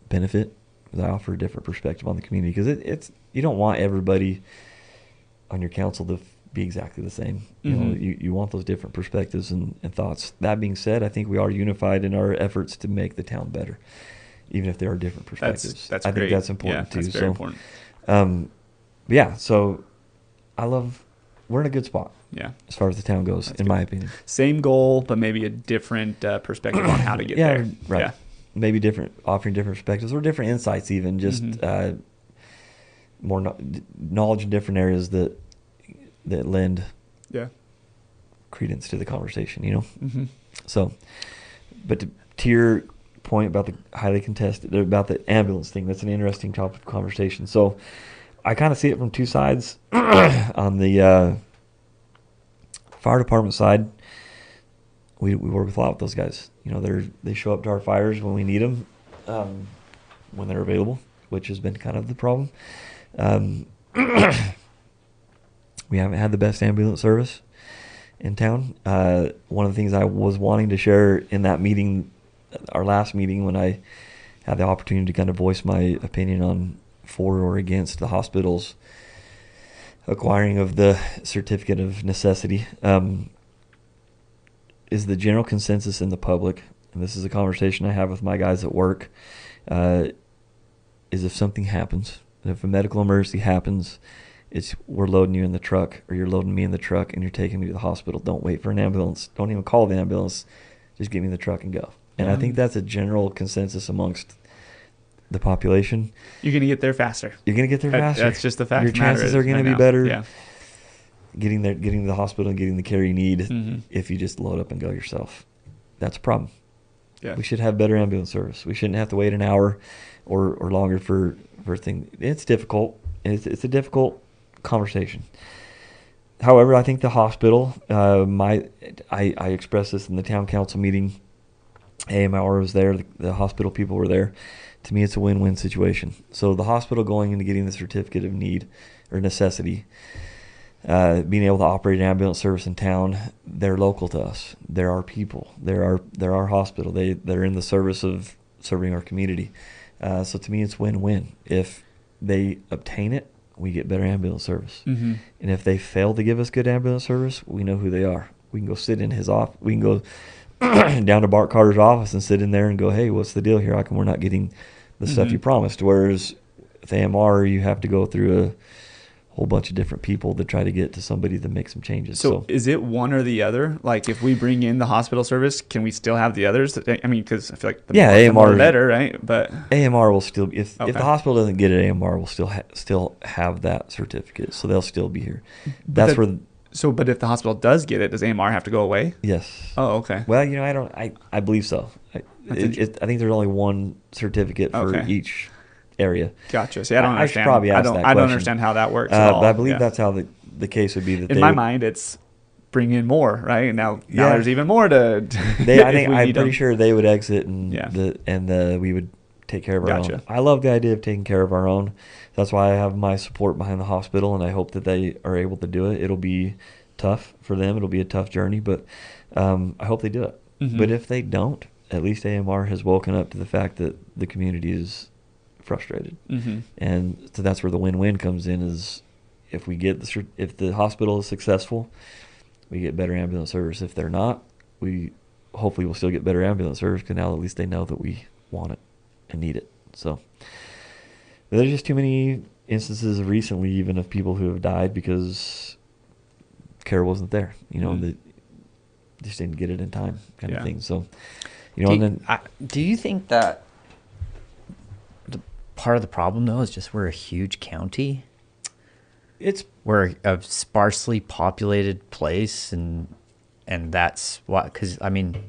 S2: benefit, because I offer a different perspective on the community, because it's you don't want everybody on your council to be exactly the same. You want those different perspectives and thoughts. That being said, I think we are unified in our efforts to make the town better, even if there are different perspectives.
S1: That's
S2: I
S1: great.
S2: think that's important too.
S1: That's very important.
S2: So we're in a good spot.
S1: Yeah,
S2: as far as the town goes, in my opinion.
S1: Same goal, but maybe a different perspective on how to get there.
S2: Right.
S1: Yeah.
S2: Maybe offering different perspectives or different insights, even just more knowledge in different areas that lend credence to the conversation. So, but to your point about the highly contested, about the ambulance thing, that's an interesting topic of conversation. So I kind of see it from two sides. On the fire department side, we work with a lot with those guys. They show up to our fires when we need them, when they're available, which has been kind of the problem. We haven't had the best ambulance service in town. One of the things I was wanting to share in that meeting, our last meeting, when I had the opportunity to kind of voice my opinion on for or against the hospital's acquiring of the certificate of necessity, is the general consensus in the public, and this is a conversation I have with my guys at work, is if something happens, if a medical emergency happens, we're loading you in the truck, or you're loading me in the truck and you're taking me to the hospital. Don't wait for an ambulance. Don't even call the ambulance. Just get me in the truck and go. And I think that's a general consensus amongst the population.
S1: You're going to get there faster.
S2: That's
S1: just the fact.
S2: Your chances are going to be better. Yeah. Getting to the hospital and getting the care you need if you just load up and go yourself. That's a problem.
S1: Yeah.
S2: We should have better ambulance service. We shouldn't have to wait an hour or longer for things. It's difficult. It's a difficult conversation. However, I think the hospital, I expressed this in the town council meeting. AMR was there. The hospital people were there. To me, it's a win-win situation. So the hospital going into getting the certificate of need or necessity, being able to operate an ambulance service in town, they're local to us. They're our people. They're our hospital. They're in the service of serving our community. So to me, it's win-win. If they obtain it, we get better ambulance service. And if they fail to give us good ambulance service, we know who they are. We can go sit in his office. We can go down to Bart Carter's office and sit in there and go, hey, what's the deal here? How come we're not getting the stuff you promised? Whereas with AMR, you have to go through a whole bunch of different people to try to get to somebody to make some changes.
S1: So is it one or the other? Like, if we bring in the hospital service, can we still have the others? I mean, because I feel like the more better, right? But
S2: AMR will still, if the hospital doesn't get it, AMR will still have that certificate, so they'll still be here. But if the hospital does get it, does AMR have to go away? Yes.
S1: Oh, okay.
S2: Well, I believe so. I think there's only one certificate for each area.
S1: Gotcha. See, I don't
S2: I should
S1: understand.
S2: probably ask that
S1: I don't
S2: question.
S1: understand how that works at all.
S2: But I believe
S1: Yeah.
S2: that's how the case would be. That
S1: In my mind, it's bring in more, right? And now
S2: Yeah.
S1: there's even more to.
S2: I'm pretty sure they would exit, and
S1: Yeah.
S2: we would take care of our
S1: Gotcha.
S2: own. I love the idea of taking care of our own. That's why I have my support behind the hospital, and I hope that they are able to do it. It'll be tough for them. It'll be a tough journey, but I hope they do it.
S1: Mhm.
S2: But if they don't, at least AMR has woken up to the fact that the community is frustrated.
S1: Mm-hmm.
S2: And so that's where the win-win comes in, is if we get if the hospital is successful, we get better ambulance service. If they're not, we hopefully will still get better ambulance service, because now at least they know that we want it and need it. So but there's just too many instances recently, even of people who have died because care wasn't there. That just didn't get it in time, kind of thing. So,
S3: do you think that part of the problem though is just we're a huge county? We're a sparsely populated place, and that's what. Because I mean,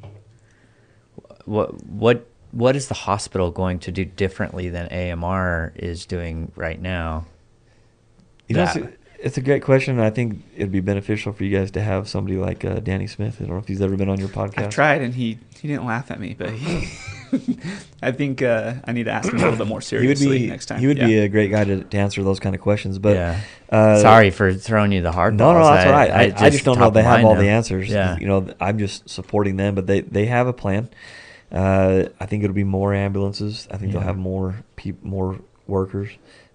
S3: what is the hospital going to do differently than AMR is doing right now?
S2: It's a great question, and I think it'd be beneficial for you guys to have somebody like Danny Smith. I don't know if he's ever been on your podcast.
S1: I tried, and he didn't laugh at me, but I think I need to ask him a little bit more seriously next time.
S2: He would be a great guy to answer those kind of questions. But
S3: sorry for throwing you the hard balls.
S2: No, that's all right. I just don't know if they have all the answers.
S3: Yeah.
S2: I'm just supporting them, but they have a plan. I think it'll be more ambulances. I think they'll have more workers,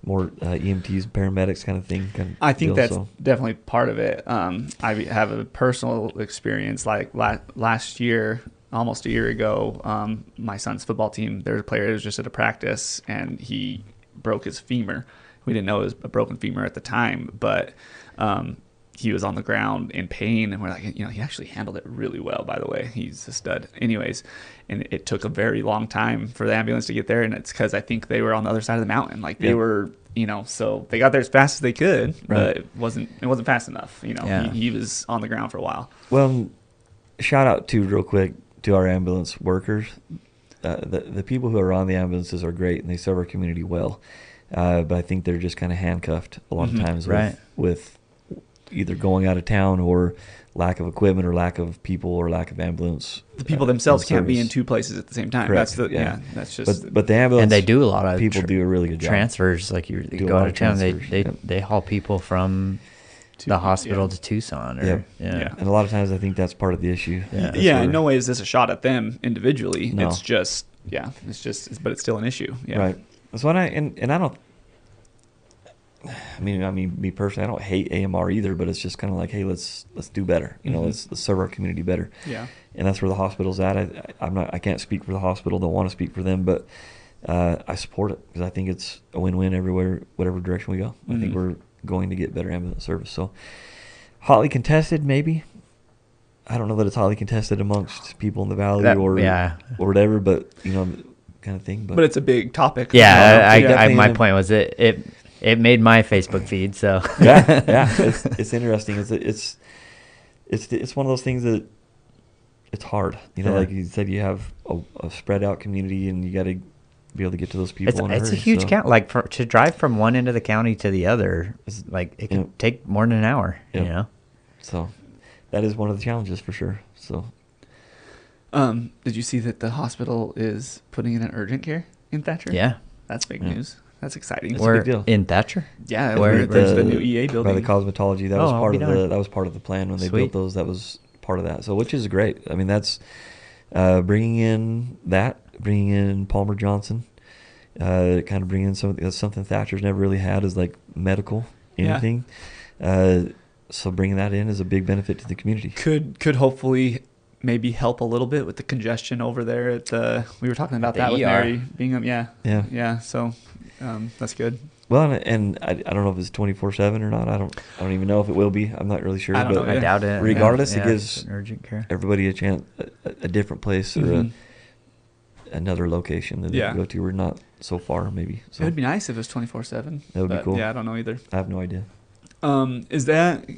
S2: more EMTs, paramedics, kind of thing.
S1: I think that's definitely part of it. I have a personal experience. Like last year, almost a year ago, my son's football team, there's a player who was just at a practice, and he broke his femur. We didn't know it was a broken femur at the time, but he was on the ground in pain, and we're like, he actually handled it really well, by the way. He's a stud. Anyways, and it took a very long time for the ambulance to get there, and it's because I think they were on the other side of the mountain. Like they were, so they got there as fast as they could, but it wasn't fast enough. He was on the ground for a while.
S2: Well, shout out real quick to our ambulance workers. The people who are on the ambulances are great, and they serve our community well. But I think they're just kind of handcuffed a lot of times with either going out of town or lack of equipment or lack of people or lack of ambulance.
S1: The people themselves can't be in two places at the same time.
S2: Correct.
S1: That's just.
S2: But the ambulance,
S3: and they do a lot of
S2: people do a really good job.
S3: Transfers, like you go out of town, they haul people from the hospital to Tucson.
S2: And a lot of times I think that's part of the issue.
S1: In no way is this a shot at them individually.
S2: No.
S1: It's just but it's still an issue. Yeah.
S2: Right. So I don't. I mean, me personally, I don't hate AMR either, but it's just kind of like, hey, let's do better. Let's serve our community better.
S1: Yeah.
S2: And that's where the hospital's at. I can't speak for the hospital. Don't want to speak for them, but I support it because I think it's a win-win everywhere, whatever direction we go. I think we're going to get better ambulance service. So, hotly contested, maybe. I don't know that it's hotly contested amongst people in the valley or whatever, but kind of thing. But
S1: it's a big topic.
S3: My point was it made my Facebook feed. So
S2: it's interesting. It's one of those things that it's hard. Like you said, you have a spread out community, and you got to be able to get to those people.
S3: It's a huge count. Like to drive from one end of the county to the other, it can take more than an hour.
S2: So that is one of the challenges for sure. So,
S1: did you see that the hospital is putting in an urgent care in Thatcher?
S3: Yeah,
S1: that's big news. That's exciting.
S2: It's a big deal.
S3: In Thatcher?
S1: Yeah, there's the new EA building.
S2: By the cosmetology. That was part of the plan when they built those. That was part of that. So, which is great. I mean, that's bringing in Palmer Johnson, kind of bringing in something Thatcher's never really had is like medical anything. So bringing that in is a big benefit to the community.
S1: Could hopefully maybe help a little bit with the congestion over there at the. We were talking about that with Mary Bingham. Yeah. So that's good.
S2: Well, and I don't know if it's 24/7 or not. I don't even know if it will be. I'm not really sure.
S1: I
S3: doubt it.
S2: Regardless, it gives
S3: urgent care.
S2: Everybody a chance, a different place or another location that they can go to. We're not so far, maybe. So
S1: it would be nice if it was 24/7.
S2: That would be cool.
S1: Yeah, I don't know either.
S2: I have no idea.
S1: Is that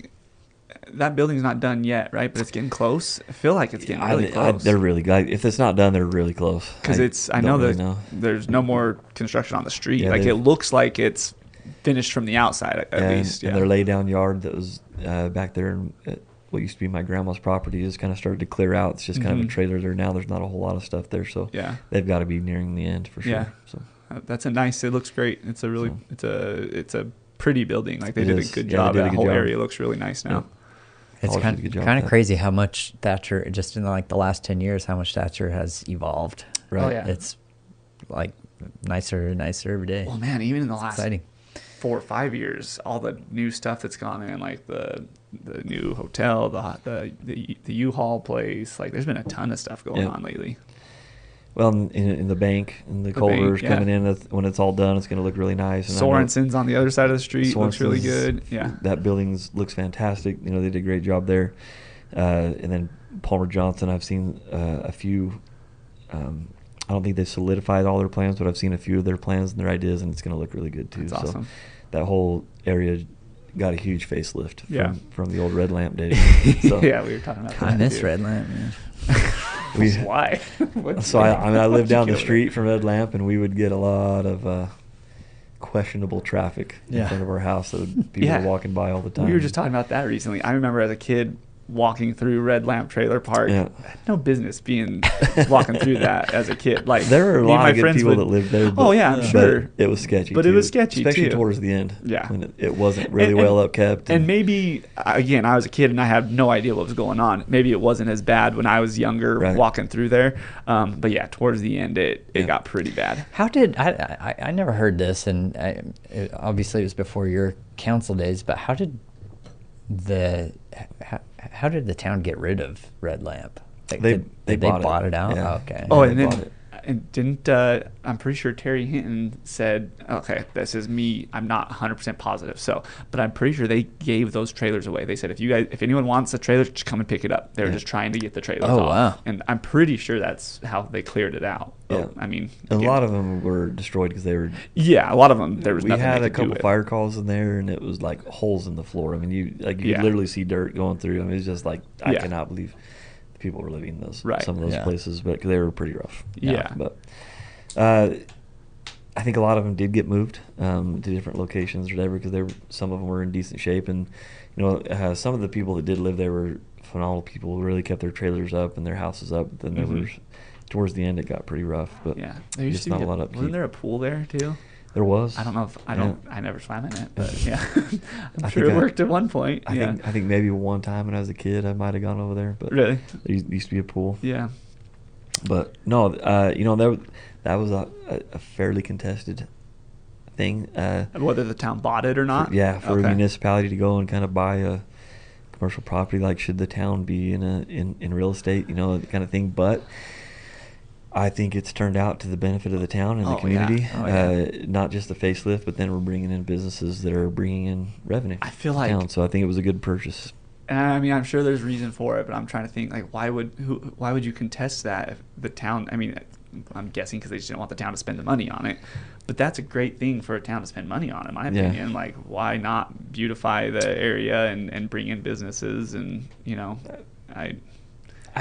S1: that building's not done yet, right? But it's getting close. I feel like it's getting really close.
S2: They're really good. If it's not done, they're really close.
S1: Because I know that there's no more construction on the street.
S2: Yeah,
S1: like it looks like it's finished from the outside at least. Yeah.
S2: And their lay down yard that was back there at what used to be my grandma's property has kind of started to clear out. It's just kind of a trailer there now. There's not a whole lot of stuff there, so they've got to be nearing the end for sure.
S1: Yeah.
S2: So
S1: that's it looks great. It's a really it's a pretty building. Like they did a good job.
S2: That
S1: whole area looks really nice now.
S3: Yeah. It's kind of crazy how much Thatcher, just in like the last 10 years, how much Thatcher has evolved.
S2: Right.
S1: Oh, yeah.
S3: It's like nicer and nicer every day.
S1: Well, man, even in the last
S3: exciting.
S1: 4 or 5 years, all the new stuff that's gone in, like the new hotel, the U-Haul place, like there's been a ton of stuff going on lately.
S2: Well, in the bank, and the Culver's coming in, when it's all done, it's going to look really nice. And
S1: Sorensen's on the other side of the street, looks really good. Yeah,
S2: that building looks fantastic. You know, they did a great job there. And then Palmer Johnson, I've seen a few. I don't think they've solidified all their plans, but I've seen a few of their plans and their ideas, and it's going to look really good too.
S1: That's awesome.
S2: So that whole area got a huge facelift from the old Red Lamp days. So,
S1: yeah, we were talking about that.
S3: I miss Red Lamp, man.
S1: Why?
S2: I lived down the street from Red Lamp, and we would get a lot of questionable traffic in front of our house. So people were walking by all the time.
S1: We were just talking about that recently. I remember as a kid walking through Red Lamp Trailer Park. I had no business walking through that as a kid. Like
S2: there were a lot of good people that lived there. But,
S1: I'm sure.
S2: It was sketchy.
S1: But it was sketchy
S2: especially
S1: too.
S2: Towards the end.
S1: Yeah,
S2: when it wasn't really well upkept.
S1: And maybe again, I was a kid and I had no idea what was going on. Maybe it wasn't as bad when I was younger walking through there. But yeah, towards the end, it got pretty bad.
S3: How did I never heard this, and obviously it was before your council days. But how did the town get rid of Red Lamp? Like, they bought it out?
S2: Yeah.
S3: Oh, okay.
S1: Oh, and then didn't I'm pretty sure Terry Hinton said, okay, this is me, I'm not 100% positive, but I'm pretty sure they gave those trailers away. They said, if anyone wants a trailer, just come and pick it up. They were just trying to get the trailers off.
S3: Wow.
S1: And I'm pretty sure that's how they cleared it out.
S2: Yeah.
S1: I mean,
S2: a lot of them were destroyed because they were.
S1: Yeah, a lot of them. There was.
S2: We had a couple fire calls in there, and it was like holes in the floor. I mean, you literally see dirt going through. I mean, it's just like I cannot believe the people were living in some of those places, but cause they were pretty rough.
S1: Yeah,
S2: but I think a lot of them did get moved to different locations or whatever because some of them were in decent shape, and some of the people that did live there were phenomenal people who really kept their trailers up and their houses up. But then there was. Towards the end, it got pretty rough, but
S1: there used to be a lot of upkeep. Wasn't there a pool there too?
S2: There was.
S1: I don't know if I never swam in it, but yeah, I'm sure it worked at one point.
S2: I think maybe one time when I was a kid, I might have gone over there, but
S1: really,
S2: there used to be a pool.
S1: Yeah,
S2: but no, that was a fairly contested thing.
S1: Whether the town bought it or not.
S2: For a municipality to go and kind of buy a commercial property, like should the town be in real estate, that kind of thing, but. I think it's turned out to the benefit of the town and the community. Not just the facelift, but then we're bringing in businesses that are bringing in revenue.
S1: I feel like
S2: town, so I think it was a good purchase.
S1: And I mean, I'm sure there's reason for it, but I'm trying to think like why would you contest that if the town? I mean, I'm guessing because they just didn't want the town to spend the money on it. But that's a great thing for a town to spend money on, in my opinion. Like, why not beautify the area and bring in businesses and
S2: I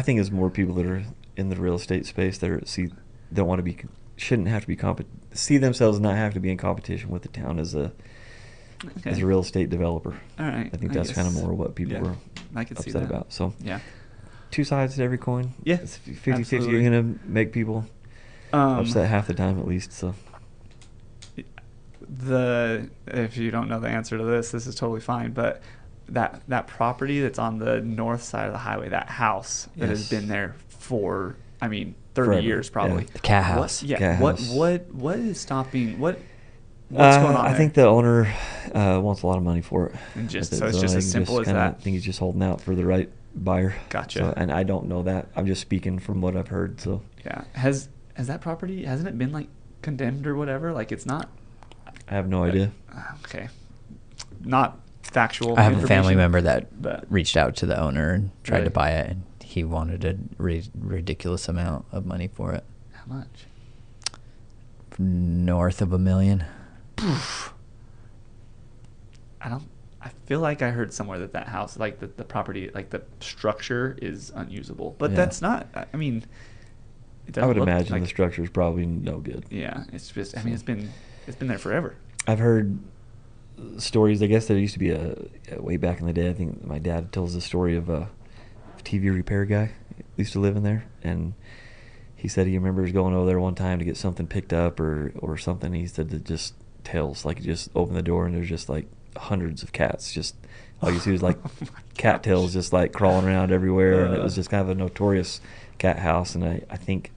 S2: think it's more people that are in the real estate space that shouldn't have to be see themselves not have to be in competition with the town as a real estate developer.
S1: All right,
S2: I think that's kind of more what people were upset about. So two sides to every coin.
S1: Yeah,
S2: it's 50-50. You're gonna make people upset half the time at least. So
S1: if you don't know the answer to this is totally fine, but that property that's on the north side of the highway, that house that has been there for 30
S2: Forever.
S1: years probably.
S3: The cat house.
S1: What is stopping what's going on
S2: I think the owner wants a lot of money for it.
S1: And so it's just as simple as that.
S2: I think he's just holding out for the right buyer.
S1: Gotcha.
S2: So, and I don't know that. I'm just speaking from what I've heard. So
S1: yeah, has that property, hasn't it been like condemned or whatever? Like it's not.
S2: I have no idea.
S1: Okay, not factual.
S3: I have a family member that reached out to the owner and tried to buy it, and he wanted a ridiculous amount of money for it.
S1: How much?
S3: North of $1 million.
S1: I I feel like I heard somewhere that house, like the property, like the structure is unusable. But that's not. I mean, it doesn't
S2: I would
S1: look
S2: imagine
S1: like
S2: the structure is probably no good.
S1: Yeah, it's just. I mean, it's been there forever.
S2: I've heard stories. I guess there used to be a way back in the day. I think my dad tells the story of a TV repair guy who used to live in there, and he said he remembers going over there one time to get something picked up or something. He said that just tails, like, you just open the door and there's just like hundreds of cats. Just all you see was like cat tails just like crawling around everywhere, and it was just kind of a notorious cat house. And I think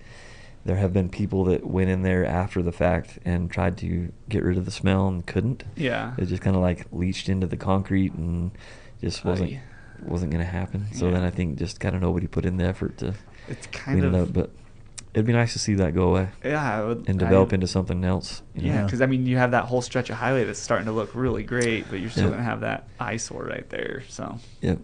S2: there have been people that went in there after the fact and tried to get rid of the smell and couldn't.
S1: Yeah.
S2: It just kind of like leached into the concrete and just wasn't going to happen. So then I think just kind of nobody put in the effort to clean it up. But it'd be nice to see that go away.
S1: Yeah,
S2: and develop into something else.
S1: Yeah, because I mean, you have that whole stretch of highway that's starting to look really great, but you're still going to have that eyesore right there. So.
S2: Yep.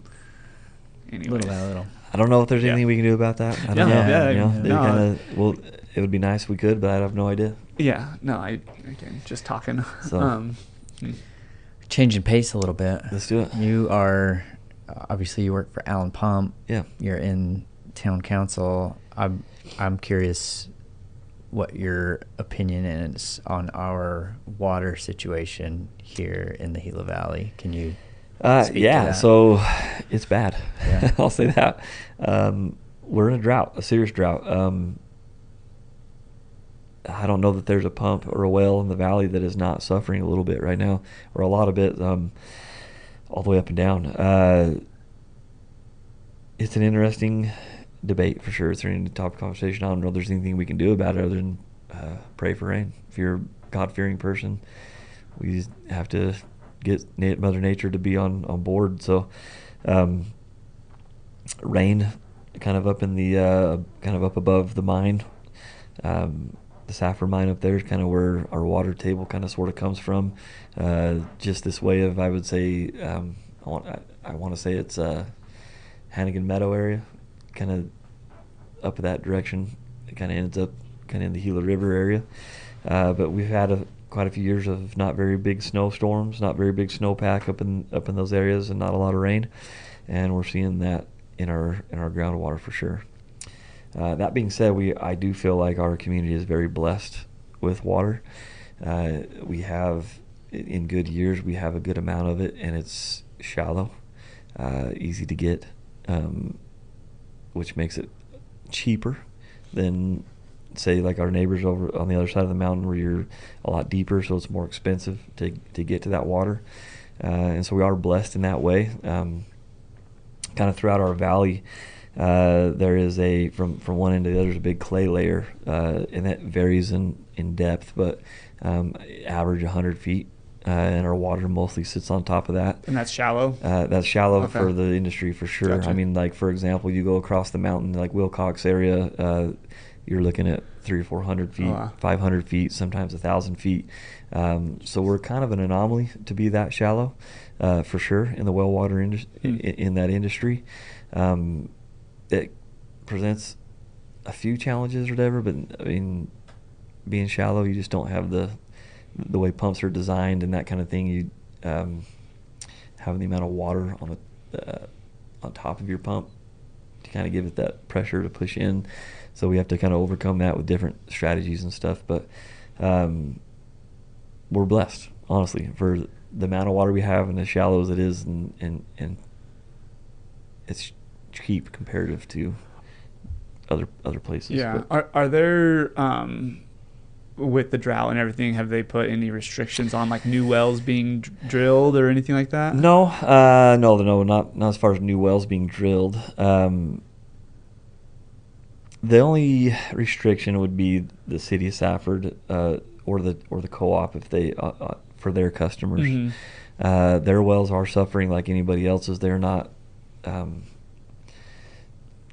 S1: Anyways.
S3: Little by little.
S2: I don't know if there's anything we can do about that. I don't know.
S1: Yeah,
S2: you know, they kind of. Well, it would be nice if we could, but I have no idea.
S1: Yeah. No. Again, just talking.
S2: So.
S3: Changing pace a little bit.
S2: Let's do it.
S3: You are obviously you work for Allen Pump.
S2: Yeah.
S3: You're in town council. I'm curious what your opinion is on our water situation here in the Gila Valley. Can you speak to that?
S2: So it's bad.
S3: Yeah.
S2: I'll say that. We're in a drought, a serious drought. I don't know that there's a pump or a well in the valley that is not suffering a little bit right now, or a lot of it, all the way up and down. It's an interesting debate for sure. It's an topic of conversation. I don't know if there's anything we can do about it other than pray for rain. If you're a God-fearing person, we just have to get Mother Nature to be on board. So rain kind of up in the kind of up above the mine. The Safford mine up there is kind of where our water table kind of sort of comes from. Just this way of, I would say, I want to say it's Hannigan Meadow area, kind of up that direction. It kind of ends up kind of in the Gila River area. But we've had quite a few years of not very big snowstorms, not very big snowpack up in those areas, and not a lot of rain. And we're seeing that in our groundwater for sure. That being said, I do feel like our community is very blessed with water. We have, in good years, we have a good amount of it, and it's shallow, easy to get, which makes it cheaper than, say, like our neighbors over on the other side of the mountain, where you're a lot deeper, so it's more expensive to get to that water. And so we are blessed in that way. Kind of throughout our valley, there is from one end to the other is a big clay layer, and that varies in depth, but average 100 feet. And our water mostly sits on top of that.
S1: And that's shallow?
S2: That's shallow for the industry for sure.
S1: Gotcha.
S2: I mean, like, for example, you go across the mountain, like Wilcox area, you're looking at 300 or 400 feet, 500 feet, sometimes 1,000 feet. So we're kind of an anomaly to be that shallow, for sure, in the well water in that industry. It presents a few challenges or whatever, but I mean, being shallow, you just don't have the way pumps are designed and that kind of thing. You having the amount of water on top of your pump to kind of give it that pressure to push in. So we have to kind of overcome that with different strategies and stuff. But we're blessed, honestly, for the amount of water we have and as shallow as it is, and it's cheap comparative to other places.
S1: Yeah. Are there with the drought and everything, have they put any restrictions on like new wells being drilled or anything like that?
S2: No, not as far as new wells being drilled. The only restriction would be the city of Safford or the co-op if they for their customers. Mm-hmm. Their wells are suffering like anybody else's. They're not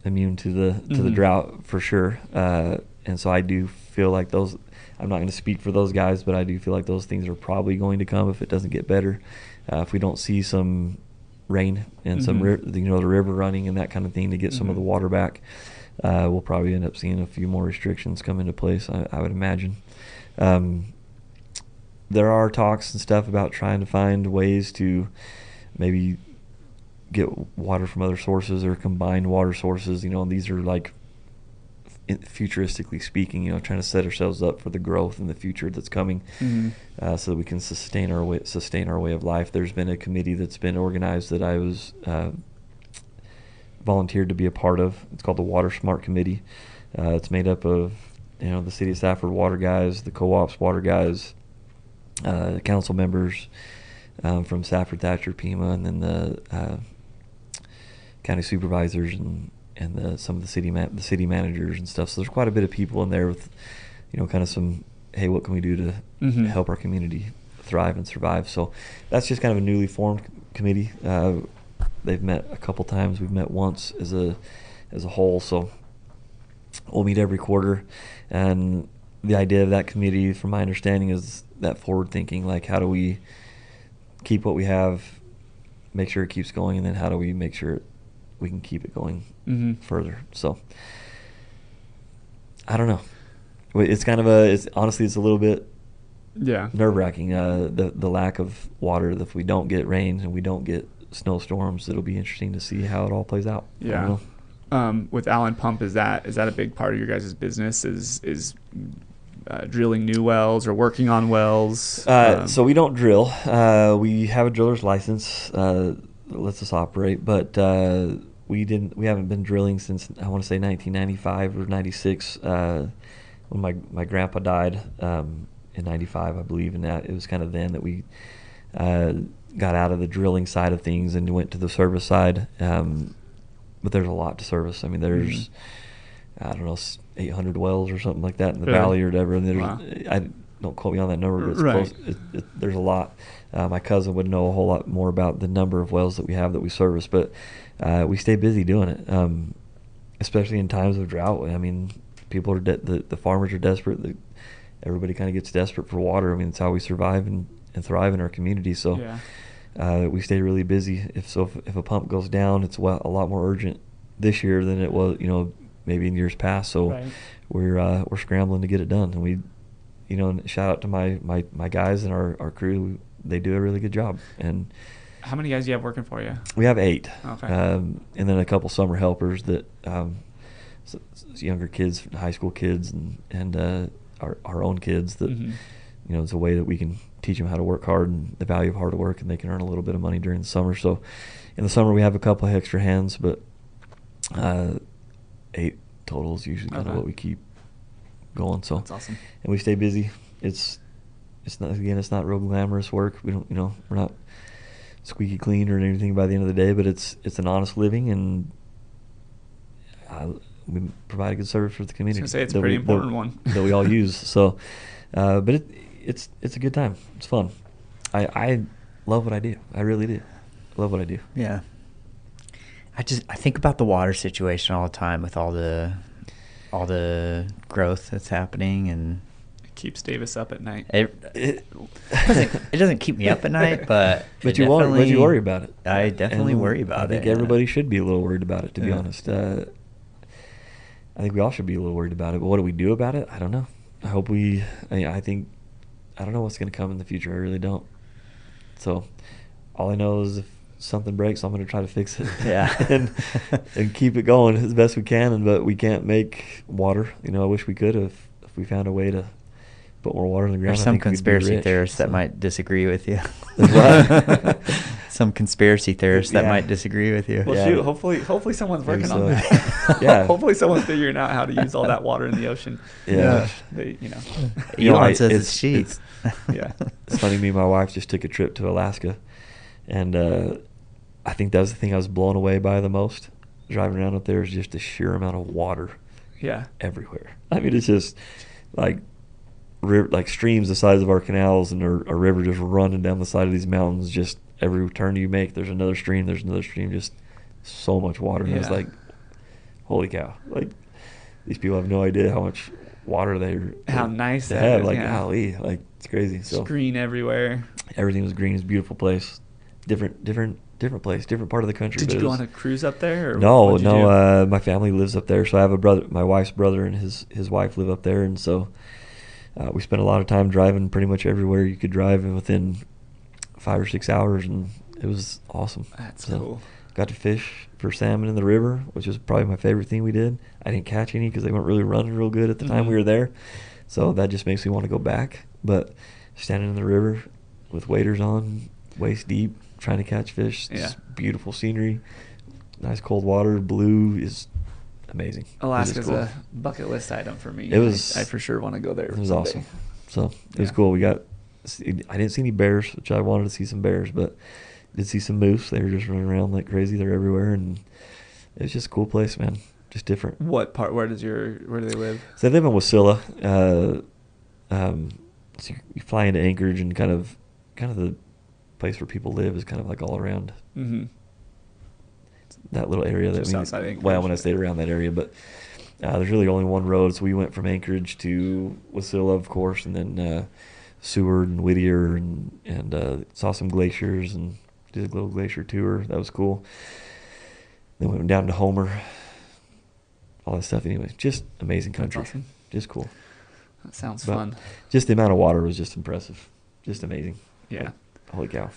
S2: immune to the drought for sure. And so I do feel like those. I'm not going to speak for those guys, but I do feel like those things are probably going to come if it doesn't get better. If we don't see some rain and some the river running and that kind of thing to get some of the water back, we'll probably end up seeing a few more restrictions come into place, I would imagine. There are talks and stuff about trying to find ways to maybe get water from other sources or combined water sources. These are like, futuristically speaking, trying to set ourselves up for the growth in the future that's coming, so that we can sustain our way of life. There's been a committee that's been organized that I was volunteered to be a part of. It's called the Water Smart Committee. It's made up of the City of Stafford water guys, the co-ops water guys, council members from Stafford, Thatcher, Pima, and then the county supervisors and some of the city managers and stuff. So there's quite a bit of people in there with, kind of some, hey, what can we do to help our community thrive and survive? So that's just kind of a newly formed committee. They've met a couple times. We've met once as a whole. So we'll meet every quarter. And the idea of that committee, from my understanding, is that forward thinking, like how do we keep what we have, make sure it keeps going, and then how do we make sure we can keep it going further. So I don't know. It's kind of honestly it's a little bit nerve-wracking, the lack of water. If we don't get rain and we don't get snowstorms, it'll be interesting to see how it all plays out.
S1: Yeah. With Allen Pump, is that a big part of your guys' business? Is drilling new wells or working on wells?
S2: So we don't drill. We have a driller's license that lets us operate, but we haven't been drilling since, I want to say, 1995 or 96, when my grandpa died in 95, I believe. And that it was kind of then that we got out of the drilling side of things and went to the service side. But there's a lot to service. I mean, there's I don't know, 800 wells or something like that in the valley or whatever. And there's, I don't quote me on that number, but it's close. There's a lot. My cousin would know a whole lot more about the number of wells that we have that we service, but we stay busy doing it, especially in times of drought. I mean, people are the farmers are desperate. Everybody kind of gets desperate for water. I mean, it's how we survive and thrive in our community. So we stay really busy. If a pump goes down, it's a lot more urgent this year than it was, maybe in years past. So we're scrambling to get it done. And we, shout out to my guys and our crew. They do a really good job. And
S1: how many guys do you have working for you?
S2: We have 8.
S1: Okay.
S2: And then a couple summer helpers that younger kids, high school kids, and our own kids that it's a way that we can teach them how to work hard and the value of hard work, and they can earn a little bit of money during the summer. So in the summer we have a couple of extra hands, but 8 total is usually kind of what we keep going. So
S1: that's awesome.
S2: And we stay busy. It's not real glamorous work. We don't, we're not squeaky clean or anything by the end of the day, but it's an honest living, and we provide a good service for the community.
S1: I was gonna say it's a pretty important one
S2: that we all use. So, but it's a good time. It's fun. I love what I do. I really do. Love what I do.
S3: Yeah. I think about the water situation all the time with all the growth that's happening, and
S1: it keeps Davis up at night.
S3: It doesn't keep me up at night, but
S2: you worry about it.
S3: I definitely worry about it.
S2: I think everybody should be a little worried about it, to be honest. I think we all should be a little worried about it. But what do we do about it? I don't know. I hope I don't know what's going to come in the future. I really don't. So all I know is if something breaks, I'm going to try to fix it.
S3: Yeah.
S2: and keep it going as best we can. But we can't make water. I wish we could if we found a way to put more water in the ground.
S3: There's some conspiracy theorists that might disagree with you. Some conspiracy theorists that might distree with you.
S1: Well, shoot, hopefully someone's working on that.
S2: Yeah.
S1: Hopefully someone's figuring out how to use all that water in the ocean.
S2: Yeah.
S3: Elon says it's cheap.
S2: It's funny, me and my wife just took a trip to Alaska, and I think that was the thing I was blown away by the most. Driving around up there is just the sheer amount of water everywhere. I mean, it's just like streams the size of our canals, and a river just running down the side of these mountains. Just every turn you make, there's another stream, just so much water. And I was like, holy cow. Like, these people have no idea how much water
S1: how nice
S2: they
S1: that
S2: have.
S1: is.
S2: Like, golly, like, it's crazy. So
S1: it's green everywhere.
S2: Everything was green. It's a beautiful place. Different place, different part of the country.
S1: Did you go on a cruise up there? Or
S2: no. My family lives up there, so I have a brother. My wife's brother and his wife live up there, and so we spent a lot of time driving pretty much everywhere you could drive within 5 or 6 hours, and It was awesome.
S1: That's
S2: So,
S1: cool.
S2: Got to fish for salmon in the river, which was probably my favorite thing we did. I didn't catch any because they weren't really running real good at the time we were there. So that just makes me want to go back. But standing in the river with waders on, waist deep, trying to catch fish, just beautiful scenery, nice cold water, blue is amazing.
S1: Alaska's
S2: cool.
S1: a bucket list item for me.
S2: It was.
S1: I for sure want to go there.
S2: It was
S1: someday.
S2: awesome. So it was cool. I didn't see any bears, which I wanted to see some bears, but did see some moose. They were just running around like crazy. They're everywhere, and it was just a cool place, man. Just different.
S1: What part? Where do they live?
S2: So they live in Wasilla. So you fly into Anchorage, and kind of the place where people live is kind of like all around that little area.
S1: Just outside Anchorage.
S2: Well, when I stayed around that area, but there's really only one road. So we went from Anchorage to Wasilla, of course, and then Seward and Whittier, and saw some glaciers and did a little glacier tour. That was cool. Then went down to Homer. All that stuff. Anyway, just amazing country.
S1: That's awesome.
S2: Just cool.
S1: That sounds
S2: But
S1: fun.
S2: Just the amount of water was just impressive. Just amazing.
S1: Yeah.
S2: Like, holy cow.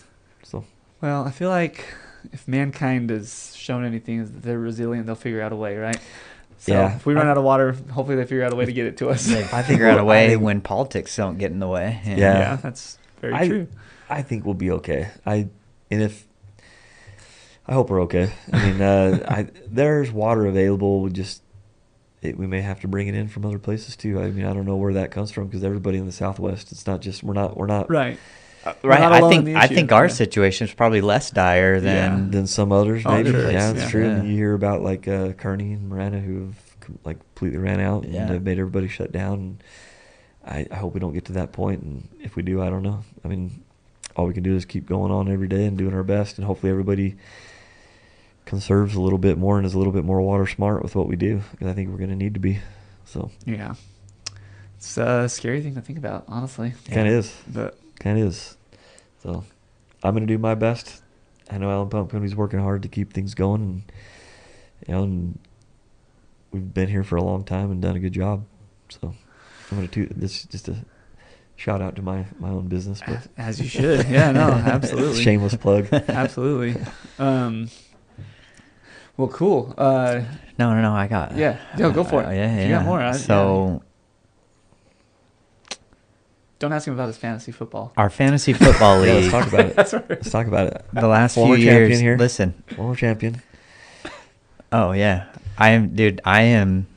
S2: So
S1: Well, I feel like if mankind has shown anything, is that they're resilient. They'll figure out a way, right? So
S2: Yeah.
S1: if we run out of water, hopefully they figure out a way to get it to us.
S3: They figure out a way when politics don't get in the way.
S2: Yeah.
S1: That's very true.
S2: I think we'll be okay. I hope we're okay. I mean, there's water available. We may have to bring it in from other places too. I mean, I don't know where that comes from because everybody in the Southwest, it's not just we're not
S1: Right.
S3: Right.
S1: not alone in the
S3: I
S1: issue.
S3: think our
S1: Yeah.
S3: situation is probably less dire
S2: than some others. Maybe.
S1: Sure.
S2: Yeah, that's true.
S3: Yeah.
S2: And you hear about like Kearney and Marana who have like completely ran out and have made everybody shut down. And I hope we don't get to that point. And if we do, I don't know. I mean, all we can do is keep going on every day and doing our best. And hopefully everybody conserves a little bit more and is a little bit more water smart with what we do. Because I think we're going to need to be. So
S1: Yeah. It's a scary thing to think about, honestly.
S2: kind of is.
S1: But
S2: Kind of is. So I'm going to do my best. I know Alan Pumpkin's working hard to keep things going, and we've been here for a long time and done a good job. So I'm going to do this just a shout out to my own business, but
S1: as you should. Yeah, no, absolutely.
S2: Shameless plug.
S1: Absolutely. Well, cool.
S3: No, I got.
S1: Yeah. Yo, go for it.
S3: Yeah,
S1: If you got more.
S3: So
S1: don't ask him about his fantasy football.
S3: our fantasy football
S2: Yeah,
S3: league.
S2: let's talk about it.
S1: That's right.
S2: Let's talk about it.
S3: The last
S2: Former
S3: few
S2: champion
S3: years.
S2: here.
S3: Listen.
S2: Former champion.
S3: Oh yeah, I am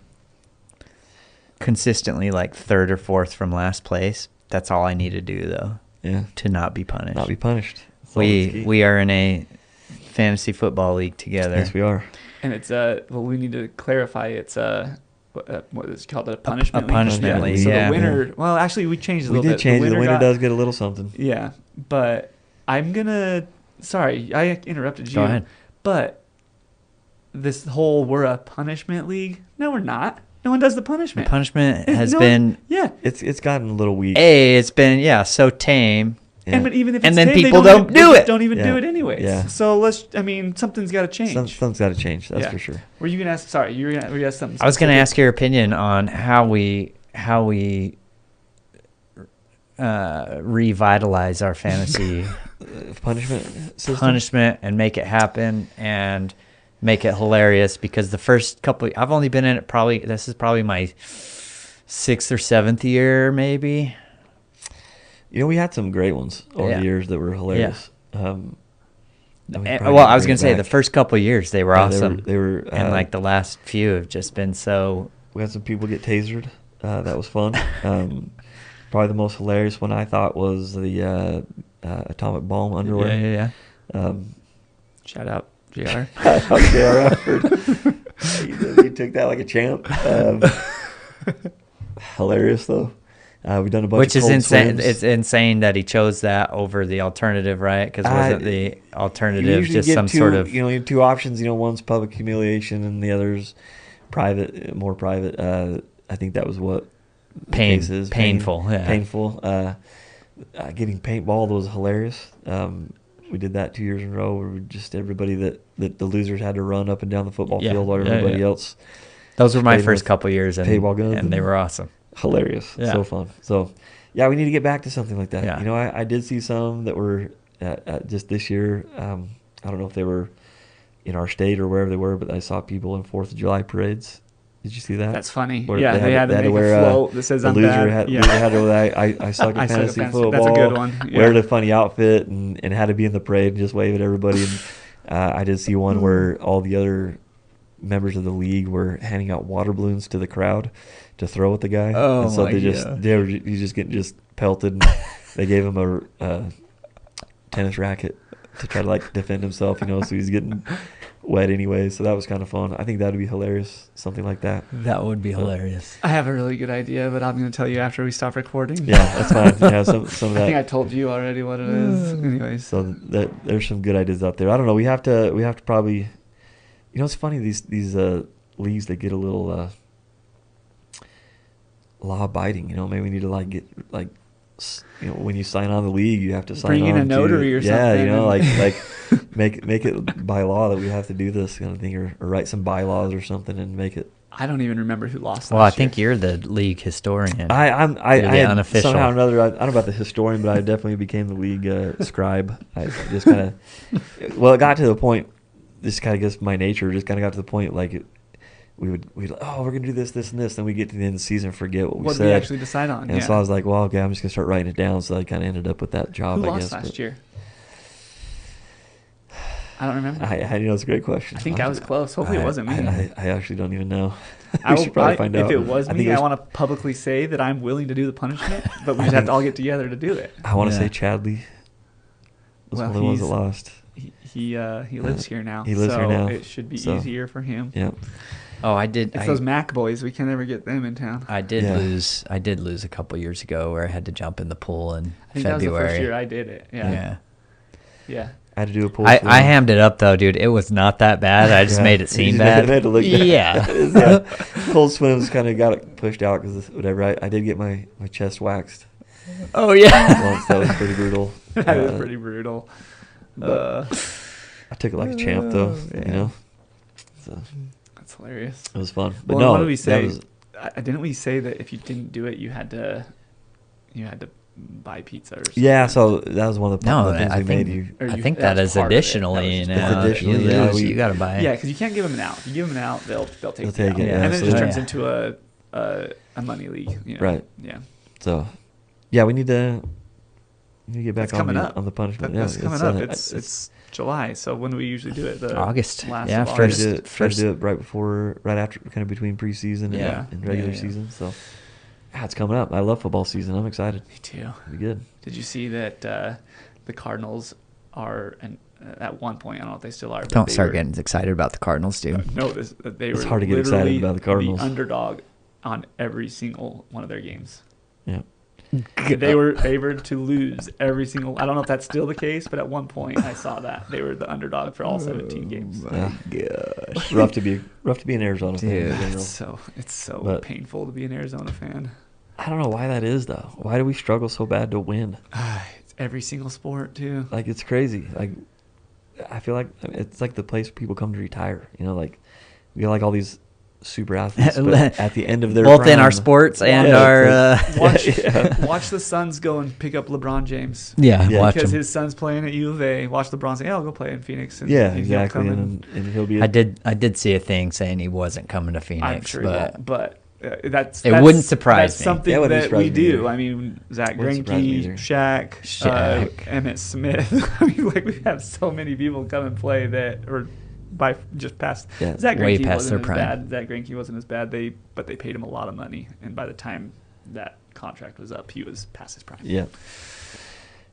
S3: consistently like third or fourth from last place. That's all I need to do though.
S2: Yeah.
S3: To not be punished.
S2: Not be punished. That's all that's key.
S3: We are in a fantasy football league together.
S2: Yes, we are.
S1: And it's we need to clarify. It's what is it called? A punishment.
S3: A punishment league,
S1: So
S3: yeah.
S1: the winner. Well, actually, we changed it a
S2: We
S1: little
S2: did
S1: bit.
S2: change it. The winner
S1: got-
S2: does get a little something.
S1: Yeah, but I'm gonna. Sorry, I interrupted you.
S3: Go ahead.
S1: But this whole we're a punishment league. No, we're not. No one does the
S3: The
S1: punishment.
S3: punishment has
S1: No
S3: been
S1: one- yeah.
S2: It's gotten a little weak.
S3: it's been so tame.
S2: Yeah.
S1: And but even if
S3: And
S1: it's
S3: then
S1: paid, they
S3: people
S1: don't
S3: don't
S1: even,
S3: do
S1: they
S3: it.
S1: Don't even do
S2: Yeah.
S1: it anyways.
S2: Yeah.
S1: So something's got to change.
S2: Something's got to change. That's
S1: Yeah.
S2: for sure.
S1: Were you gonna ask? Sorry, you were gonna ask something.
S3: I was going to
S1: specific?
S3: ask your opinion on how we revitalize our fantasy
S2: Punishment system.
S3: punishment and make it happen and make it hilarious, because the first couple I've only been in it this is probably my 6th or 7th year maybe.
S2: You know, we had some great ones over
S3: Yeah.
S2: the years that were hilarious. that we probably
S3: Well,
S2: need
S3: I was
S2: bring
S3: going to say
S2: back.
S3: the first couple years they were
S2: Yeah,
S3: awesome.
S2: They were
S3: and like the last few have just been so.
S2: we had some people get tasered. That was fun. Probably the most hilarious one I thought was the atomic bomb underwear.
S3: Yeah.
S1: Shout out, JR.
S2: He took that like a champ. Hilarious though. We've done a bunch
S3: Which
S2: of
S3: is
S2: cold
S3: insane.
S2: swims.
S3: It's insane that he chose that over the alternative, right? Because wasn't the
S2: You
S3: alternative
S2: usually
S3: just
S2: get
S3: some
S2: two,
S3: sort of?
S2: you know, you have two options. You know, one's public humiliation and the other's private, more private. I think that was what the
S3: Pain-
S2: case is.
S3: painful, yeah.
S2: Painful. Getting paintballed was hilarious. We did that 2 years in a row. Where just everybody that the losers had to run up and down the football
S3: Yeah,
S2: field while
S3: yeah,
S2: everybody
S3: yeah.
S2: else.
S3: Those were my
S2: played
S3: first
S2: with
S3: couple years, and
S2: paintball guns
S3: and they
S2: and-
S3: were awesome.
S2: Hilarious.
S3: Yeah.
S2: So fun. So, yeah, we need to get back to something like that.
S3: Yeah.
S2: You know, I did see some that were just this year. I don't know if they were in our state or wherever they were, but I saw people in 4th of July parades. Did you see that?
S1: That's funny.
S2: Where
S1: Yeah, they had to make
S2: wear,
S1: a float that says
S2: the
S1: I'm
S2: loser
S1: bad.
S2: loser had to wear I suck at fantasy football.
S1: That's a good one. Yeah.
S2: Wear the funny outfit and had to be in the parade and just wave at everybody. And I did see one where all the other members of the league were handing out water balloons to the crowd to throw at the guy.
S3: Oh,
S2: and so
S3: my God.
S2: he's just getting pelted. And they gave him a tennis racket to try to like defend himself, so he's getting wet anyway. So that was kind of fun. I think that would be hilarious, something like that.
S3: That would be hilarious.
S1: I have a really good idea, but I'm going to tell you after we stop recording.
S2: Yeah, that's fine. Yeah, some of that.
S1: I think I told you already what it is. Anyways,
S2: So there's some good ideas out there. I don't know. We have to probably. It's funny, these leagues, they get a little law abiding. Maybe we need to like get like. When you sign on the league, you have to sign
S1: bring in
S2: on
S1: a notary or something.
S2: Yeah, like make it by law that we have to do this kind of thing, or write some bylaws or something and make it.
S1: I don't even remember who lost.
S3: Well, I
S1: last
S3: think
S1: year.
S3: you're the league historian.
S2: I had
S3: unofficial.
S2: somehow or another. I don't know about the historian, but I definitely became the league scribe. I just kind of. Well, it got to the point. This kind of gets my nature. Just kind of got to the point like. We'd we're gonna do this, and this. Then we get to the end of the season, and forget what we said.
S1: What did we actually decide on?
S2: And so I was like, well, okay, I'm just gonna start writing it down. So I kind of ended up with that job.
S1: Who
S2: I
S1: lost
S2: guess.
S1: last year? I don't remember.
S2: It's a great question.
S1: I think I was close. Hopefully, it wasn't me.
S2: I actually don't even know.
S1: I
S2: We should probably find out.
S1: If it was
S2: I
S1: me,
S2: think it was-
S1: I want to publicly say that I'm willing to do the punishment, but we just have to all get together to do it.
S2: I want to
S3: Yeah.
S2: say Chadley was
S1: Well,
S2: one of the ones that lost.
S1: He lives here now.
S2: He lives
S1: so
S2: here now,
S1: it should be
S2: so-
S1: easier for him.
S2: Yeah.
S3: Oh, I did.
S1: It's those Mac boys. We can never get them in town.
S3: I did
S2: Yeah.
S3: lose. I did lose a couple years ago where I had to jump in the pool in
S1: I think
S3: February.
S1: that was the first year I did it. Yeah.
S3: Yeah.
S2: I had to do a pool.
S3: I hammed it up though, dude. It was not that bad. I just
S2: Yeah.
S3: made it seem
S2: You
S3: bad.
S2: made it look bad.
S3: Yeah.
S2: Cold swims kind of got it pushed out because whatever. I did get my chest waxed
S3: Oh yeah.
S2: once. That was pretty brutal.
S1: That was pretty brutal.
S2: I took it like a champ though.
S1: yeah.
S2: So
S1: That's hilarious.
S2: it was fun. But
S1: Well,
S2: no,
S1: what did we
S2: that
S1: say?
S2: was-
S1: Didn't we say that if you didn't do it, you had to buy pizza or something?
S2: yeah. So that was one of the
S3: No,
S2: things
S3: I
S2: we made
S3: think
S2: you.
S1: Or
S3: I
S1: you-
S3: think
S1: that
S3: that
S1: was
S3: is
S1: part of it.
S3: additionally.
S1: That was just-
S2: It's additionally,
S3: you
S2: yeah,
S3: lose,
S2: we-
S3: you gotta buy.
S1: Yeah, because you can't give them an out. If you give them an out, they'll take
S2: They'll
S1: it.
S2: take
S1: out.
S2: it, yeah,
S1: And then
S2: so
S1: it just
S2: they-
S1: turns into a money league.
S2: Right.
S1: Yeah.
S2: So yeah, we need to get back
S1: It's
S2: on
S1: coming
S2: the
S1: up.
S2: on the punishment.
S1: That's coming
S2: it's,
S1: up. It's July. So when do we usually do it? The
S3: August.
S1: last
S3: Yeah,
S1: of
S2: try to
S1: August.
S2: do it, try to do it right after, kind of between preseason and,
S3: Yeah.
S2: and regular
S3: Yeah.
S2: season. So it's coming up. I love football season. I'm excited.
S1: Me too.
S2: It'll be good.
S1: Did you see that the Cardinals are, and at one point, I don't know if they still are. But
S3: Don't
S1: they
S3: start
S1: were-
S3: getting excited about the Cardinals, dude.
S1: No, they
S2: It's
S1: were
S2: hard to get excited
S1: literally
S2: about the Cardinals.
S1: underdog on every single one of their games.
S2: Yeah.
S1: They were favored to lose every single. I don't know if that's still the case, but at one point I saw that they were the underdog for all 17 games.
S2: Yeah.
S3: Gosh.
S2: rough to be an Arizona fan. in
S3: Dude.
S2: general.
S1: It's so
S2: But-
S1: painful to be an Arizona fan.
S2: I don't know why that is though. Why do we struggle so bad to win?
S1: It's every single sport too.
S2: Like it's crazy. Like I feel like it's like the place people come to retire. Like we got like all these super athletes, but at the end of their
S3: Both in our
S2: prime-
S3: sports and
S2: Yeah,
S3: our.
S2: it's like-
S1: Watch the Suns go and pick up LeBron James.
S3: Yeah,
S2: Yeah.
S3: watch
S1: Because
S3: him.
S1: his son's playing at U of A. Watch LeBron say, "Yeah, I'll go play in Phoenix." And
S2: Yeah,
S1: he'll
S2: exactly.
S1: come
S2: And he'll be.
S3: I did see a thing saying he wasn't coming to Phoenix,
S1: I'm sure he
S3: but
S1: won't, but that's
S3: It wouldn't surprise
S1: that's
S3: me.
S1: something
S2: Yeah, it wouldn't
S1: that
S2: surprise
S1: we
S2: me
S1: do.
S2: either.
S1: I mean, Zach
S2: Wouldn't surprise me
S1: Greinke,
S2: either.
S1: Shaq, Emmett Smith. I mean, like we have so many people come and play that, or by just past.
S2: Yeah.
S1: Zach
S3: Way
S1: Greinke
S3: past
S1: wasn't
S3: their
S1: as
S3: prime.
S1: bad. Zach Greinke wasn't as bad. But they paid him a lot of money, and by the time that contract was up, he was past his prime.
S2: Yeah.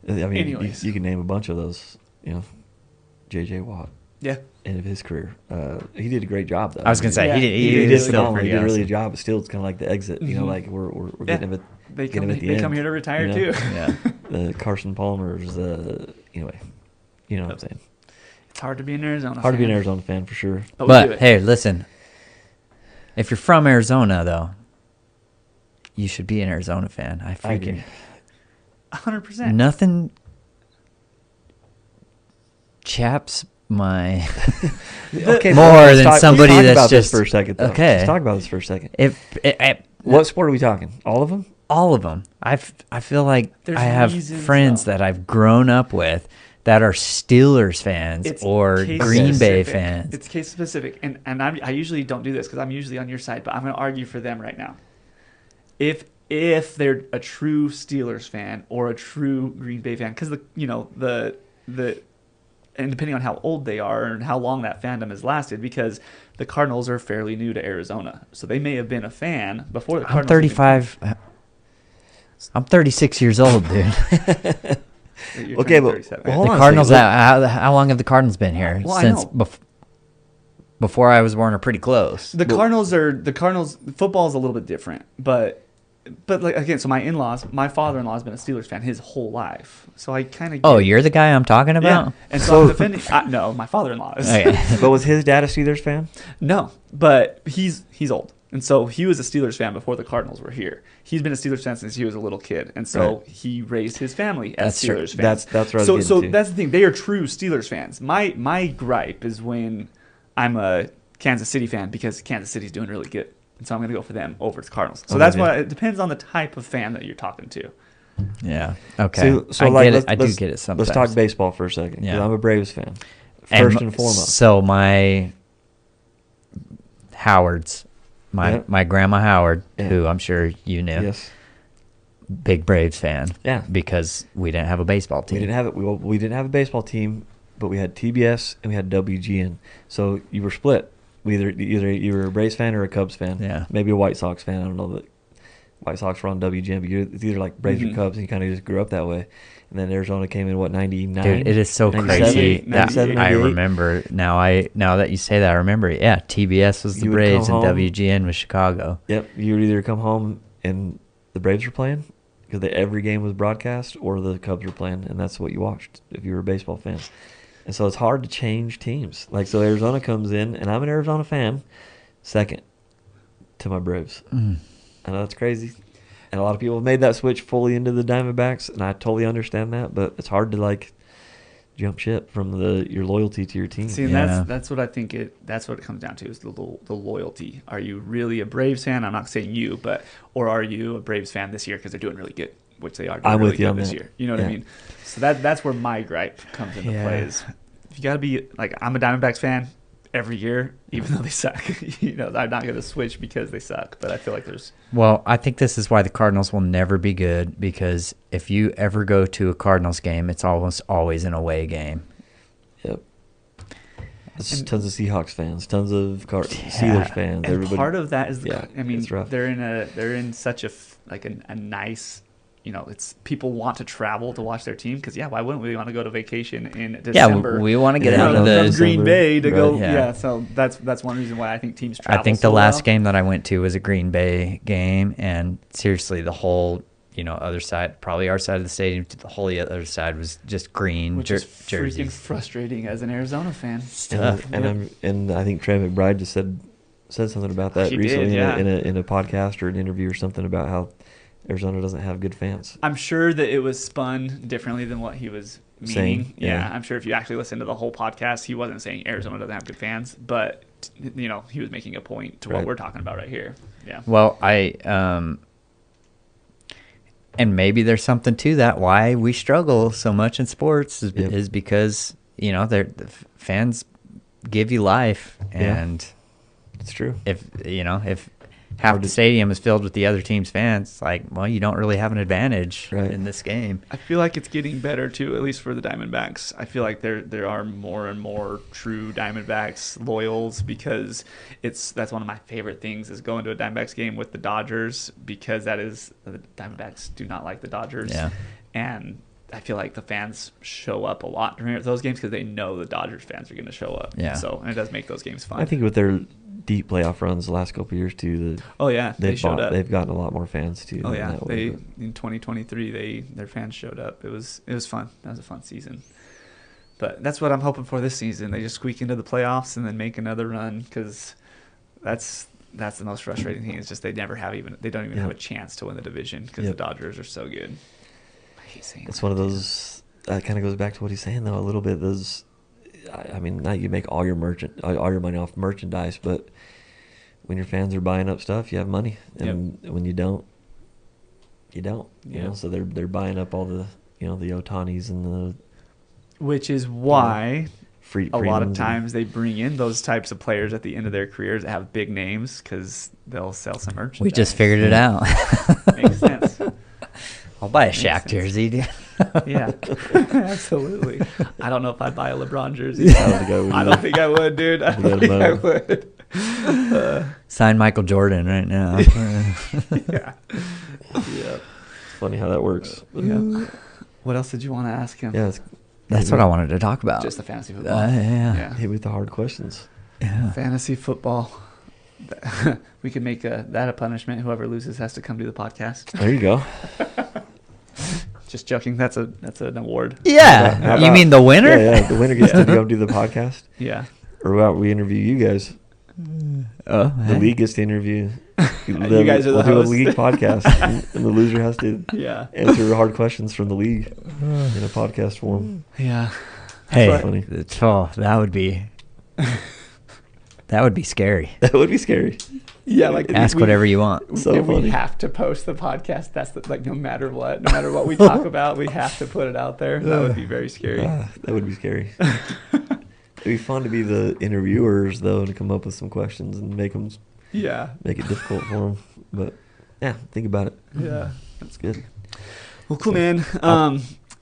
S2: I mean,
S1: Anyways.
S2: you can name a bunch of those. J.J. Watt,
S1: Yeah.
S2: end of his career. He did a great job though.
S3: I was gonna say
S1: Yeah,
S3: he
S1: he
S3: did
S2: did
S3: still
S2: phenomenal.
S3: pretty
S2: He did a really
S3: awesome.
S2: good job. But still, it's kind of like the exit.
S1: Mhm.
S2: Like we're
S1: Yeah.
S2: getting him at
S1: They
S2: Get
S1: come.
S2: him at the
S1: They
S2: end,
S1: come here to retire
S2: you know?
S1: too.
S3: Yeah.
S2: the Carson Palmer's. Anyway, you know what I'm saying.
S1: It's hard to be an Arizona.
S2: Hard to be
S1: fan,
S2: an Arizona fan for sure.
S1: But, we do
S3: But
S1: it.
S3: hey, listen. If you're from Arizona, though, you should be an Arizona fan. I
S2: I agree.
S3: freaking
S1: 100%.
S3: nothing chaps my
S2: Okay,
S3: more
S2: let's
S3: than
S2: talk-
S3: somebody
S2: let's talk
S3: that's
S2: about
S3: just
S2: this for a second. Though.
S3: okay.
S2: Let's talk about this for a second.
S3: If
S2: What sport are we talking? All of them?
S3: all of them. I feel like
S1: There's
S3: I have
S1: reasons,
S3: friends
S1: though.
S3: that I've grown up with that are Steelers fans
S1: It's
S3: or
S1: case
S3: Green Bay
S1: specific.
S3: fans.
S1: It's case specific, and I usually don't do this because I'm usually on your side, but I'm going to argue for them right now. If they're a true Steelers fan or a true Green Bay fan, because the and depending on how old they are and how long that fandom has lasted, because the Cardinals are fairly new to Arizona, so they may have been a fan before the Cardinals.
S3: I'm 35. I'm 36 years old, dude.
S2: Okay, but hold
S3: The
S2: on a
S3: Cardinals.
S2: second.
S3: How long have the Cardinals been here?
S1: Well, I
S3: Since
S1: know.
S3: before I was born, or pretty close.
S1: The Cardinals. Football is a little bit different, but like again, so my father-in-law has been a Steelers fan his whole life, so I kind of.
S3: Oh, you're the guy I'm talking about?
S1: Yeah, and so I'm defending. No, my father-in-law is.
S3: Okay.
S2: But was his dad a Steelers fan?
S1: No, but he's old, and so he was a Steelers fan before the Cardinals were here. He's been a Steelers fan since he was a little kid, and so
S2: Right.
S1: he raised his family as
S3: That's true.
S1: Steelers fans.
S2: That's what I was
S1: so
S2: getting to.
S1: that's the thing. They are true Steelers fans. My gripe is when I'm a Kansas City fan because Kansas City's doing really good, and so I'm going to go for them over the Cardinals. So
S2: I'm
S1: that's
S2: with you.
S1: why it depends on the type of fan that you're talking to.
S3: Yeah. Okay.
S2: So
S3: I
S2: like,
S3: get
S2: let's,
S3: it. I do
S2: let's-
S3: get it sometimes.
S2: Let's talk baseball for a second. 'Cause
S3: Yeah.
S2: I'm a Braves fan, first and foremost.
S3: So my Howard's,
S2: Yeah.
S3: my grandma Howard,
S2: Yeah.
S3: who I'm sure you knew,
S2: Yes.
S3: big Braves fan.
S2: Yeah.
S3: Because we didn't have a baseball team.
S2: We didn't have it. We didn't have a baseball team, but we had TBS and we had WGN. So you were split. Either you were a Braves fan or a Cubs fan.
S3: Yeah.
S2: Maybe a White Sox fan. I don't know. But White Sox were on WGN, but it's either like Braves
S1: Mhm.
S2: or Cubs, and you kind of just grew up that way. And then Arizona came in 99.
S3: Dude, it is so
S2: 97?
S3: crazy that
S1: 97,
S3: I
S2: 98.
S3: remember now that you say that, I remember. Yeah, TBS was the
S2: You would
S3: Braves
S2: come
S3: and
S2: home.
S3: WGN was Chicago.
S2: Yep, you would either come home and the Braves were playing because every game was broadcast, or the Cubs were playing, and that's what you watched if you were a baseball fan. And so it's hard to change teams. Like, so Arizona comes in, and I'm an Arizona fan, second to my Braves.
S3: Mm.
S2: I know that's crazy. And a lot of people have made that switch fully into the Diamondbacks, and I totally understand that, but it's hard to, like, jump ship from your loyalty to your team.
S1: See, and
S3: Yeah.
S1: that's what I think that's what it comes down to is the loyalty. Are you really a Braves fan? I'm not saying you, or are you a Braves fan this year because they're doing really good, which they are doing
S2: I'm
S1: really
S2: with you
S1: good
S2: on
S1: this
S2: that.
S1: year. You know what I
S2: Yeah.
S1: mean? So that's where my gripe comes into
S3: Yeah.
S1: play. Is if you got to be like, I'm a Diamondbacks fan every year, even though they suck. I'm not going to switch because they suck. But I feel like there's
S3: Well, I think this is why the Cardinals will never be good, because if you ever go to a Cardinals game, it's almost always an away game.
S2: Yep. There's tons of Seahawks fans, tons of
S3: Yeah.
S2: Steelers fans.
S1: and
S2: everybody.
S1: part of that is
S2: Yeah,
S1: I mean
S2: it's rough.
S1: they're in such a nice. It's people want to travel to watch their team because why wouldn't we want to go to vacation in December?
S3: we want to get
S2: Yeah,
S3: out of
S1: from
S3: the.
S2: December.
S1: Green Bay to go.
S2: Right.
S1: Yeah. So that's one reason why I think teams travel.
S3: I think
S1: so
S3: the last
S1: well.
S3: game that I went to was a Green Bay game, and seriously, the whole other side, probably our side of the stadium, to the whole other side was just green
S1: which is freaking
S3: jerseys.
S1: frustrating as an Arizona fan.
S3: Tough.
S2: And I think Trey McBride just said something about that
S1: He
S2: recently
S1: did, yeah.
S2: in a podcast or an interview or something about how Arizona doesn't have good fans.
S1: I'm sure that it was spun differently than what he was meaning.
S2: Saying, yeah.
S1: I'm sure if you actually listen to the whole podcast, he wasn't saying Arizona doesn't have good fans, but he was making a point to what
S2: Right.
S1: we're talking about right here. Yeah.
S3: Well, and maybe there's something to that. Why we struggle so much in sports is because the fans give you life, and
S2: It's true.
S3: if half the stadium is filled with the other team's fans, it's like, well, you don't really have an advantage
S2: Right.
S3: in this game.
S1: I feel like it's getting better too, at least for the Diamondbacks. I feel like there are more and more true Diamondbacks loyals because that's one of my favorite things is going to a Diamondbacks game with the Dodgers because the Diamondbacks do not like the Dodgers.
S3: Yeah.
S1: And I feel like the fans show up a lot during those games because they know the Dodgers fans are going to show up.
S3: Yeah.
S1: So and it does make those games fun.
S2: I think with their deep playoff runs the last couple of years too,
S1: they showed up.
S2: They've gotten a lot more fans too.
S1: Oh
S2: than
S1: yeah,
S2: that way, but-
S1: in 2023 their fans showed up. It was fun. That was a fun season. But that's what I'm hoping for this season. They just squeak into the playoffs and then make another run because that's the most frustrating thing. Is just they don't even have a chance to win the division because
S2: Yep.
S1: the Dodgers are so good. I hate saying
S2: It's
S1: that.
S2: one of those. That kind of goes back to what he's saying though a little bit. Those, I mean, not you make all your money off merchandise, but when your fans are buying up stuff, you have money, and when you don't, you don't. You know, so they're buying up all the the Otanis and the
S1: Which is why a lot of
S2: ones
S1: times they bring in those types of players at the end of their careers that have big names because they'll sell some merchandise.
S3: We just figured it out.
S1: Makes sense.
S3: I'll buy a
S1: Makes
S3: Shaq
S1: sense.
S3: jersey.
S1: Yeah, absolutely. I don't know if I'd buy a LeBron jersey.
S2: I don't think I would.
S1: Dude. I don't think I would.
S3: Sign Michael Jordan right now.
S1: Yeah.
S2: Yeah. It's funny how that works.
S1: Yeah. What else did you want to ask him?
S2: Yeah,
S3: That's what I wanted to talk about.
S1: Just the fantasy football.
S3: Yeah.
S2: hit with the hard questions.
S3: Yeah.
S1: Fantasy football. We could make that a punishment. Whoever loses has to come do the podcast.
S2: There you go.
S1: Just joking. That's an award.
S3: Yeah.
S2: How
S3: You
S2: about-
S3: mean the winner?
S2: Yeah, the winner gets to go do the podcast.
S1: Yeah.
S2: Or about we interview you guys.
S3: Oh,
S2: The league gets to interview.
S1: You guys are the
S2: we'll do a
S1: host.
S2: league podcast, and the loser has to
S1: Yeah.
S2: answer hard questions from the league in a podcast form.
S1: Yeah.
S3: Hey,
S1: That's
S2: funny.
S3: that would be scary.
S2: That would be scary.
S1: Yeah. Like
S3: Ask whatever you want.
S2: So
S1: if
S2: funny.
S1: we have to post the podcast. That's like no matter what we talk about, we have to put it out there. That would be very scary.
S2: That would be scary. It'd be fun to be the interviewers, though, to come up with some questions and make it difficult for them. But yeah, think about it.
S1: Yeah.
S2: That's good.
S1: Well, cool, man.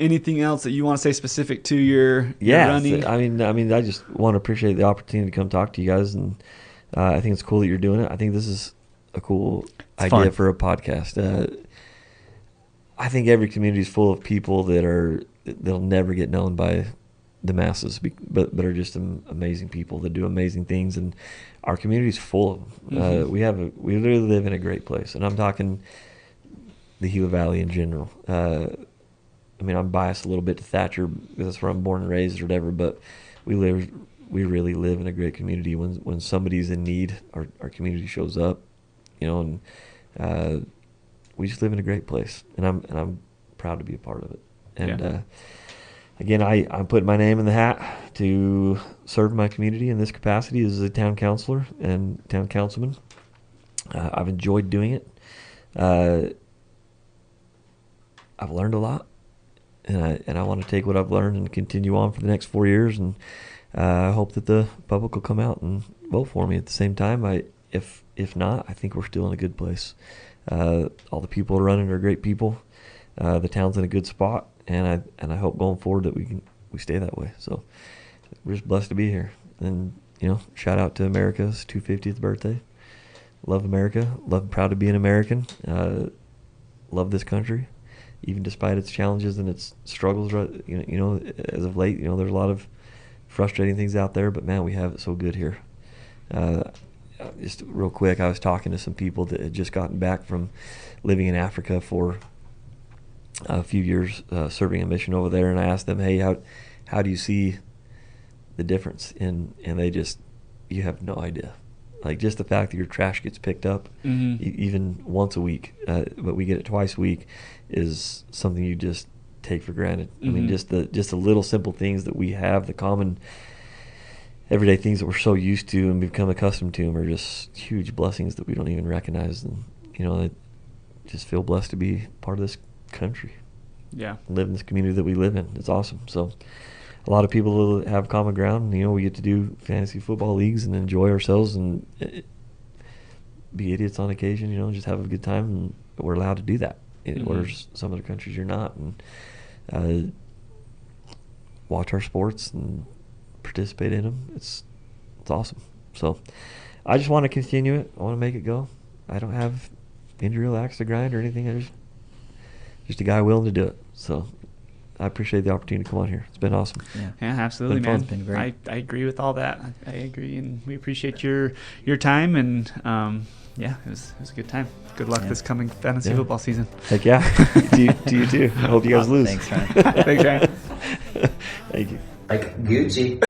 S1: Anything else that you want to say specific to your running?
S2: I mean, I just want to appreciate the opportunity to come talk to you guys, and I think it's cool that you're doing it. I think this is a cool idea
S3: fun.
S2: for a podcast. I think every community is full of people that'll never get known by the masses, but are just amazing people that do amazing things, and our community's full of them.
S1: Mm-hmm.
S2: We literally live in a great place, and I'm talking the Gila Valley in general. I mean, I'm biased a little bit to Thatcher because that's where I'm born and raised or whatever, but we really live in a great community. When somebody's in need, our community shows up, and we just live in a great place, and I'm proud to be a part of it. And again, I'm putting my name in the hat to serve my community in this capacity as a town councilor and town councilman. I've enjoyed doing it. I've learned a lot, and I want to take what I've learned and continue on for the next 4 years. And I hope that the public will come out and vote for me at the same time. If not, I think we're still in a good place. All the people running are great people. The town's in a good spot, and I hope going forward that we stay that way. So we're just blessed to be here. And shout out to America's 250th birthday. Love America. Proud to be an American. Love this country, even despite its challenges and its struggles. As of late, there's a lot of frustrating things out there, but man, we have it so good here. Just real quick, I was talking to some people that had just gotten back from living in Africa for a few years, serving a mission over there, and I asked them, hey, how do you see the difference? And they just, you have no idea. Like, just the fact that your trash gets picked up even once a week, but we get it twice a week, is something you just take for granted. I mean, just the little simple things that we have, the common everyday things that we're so used to and become accustomed to, are just huge blessings that we don't even recognize. And I just feel blessed to be part of this country.
S1: Yeah,
S2: Live in this community that we live in. It's awesome. So a lot of people have common ground. We get to do fantasy football leagues and enjoy ourselves and be idiots on occasion, just have a good time. And we're allowed to do that. Whereas some other countries you're not. And watch our sports and participate in them. It's awesome. So I just want to continue it. I want to make it go. I don't have any real axe to grind or anything. I just a guy willing to do it. So I appreciate the opportunity to come on here. It's been awesome.
S1: Yeah, absolutely,
S2: Been fun.
S1: man.
S2: It's
S3: been great.
S1: I agree with all that. I agree, and we appreciate your time. And it was a good time. Good luck this coming fantasy football season.
S2: Heck yeah. to you too. I hope you guys lose.
S3: Thanks, Ryan.
S1: Thanks, Ryan.
S2: Thank you.
S4: Like Gucci.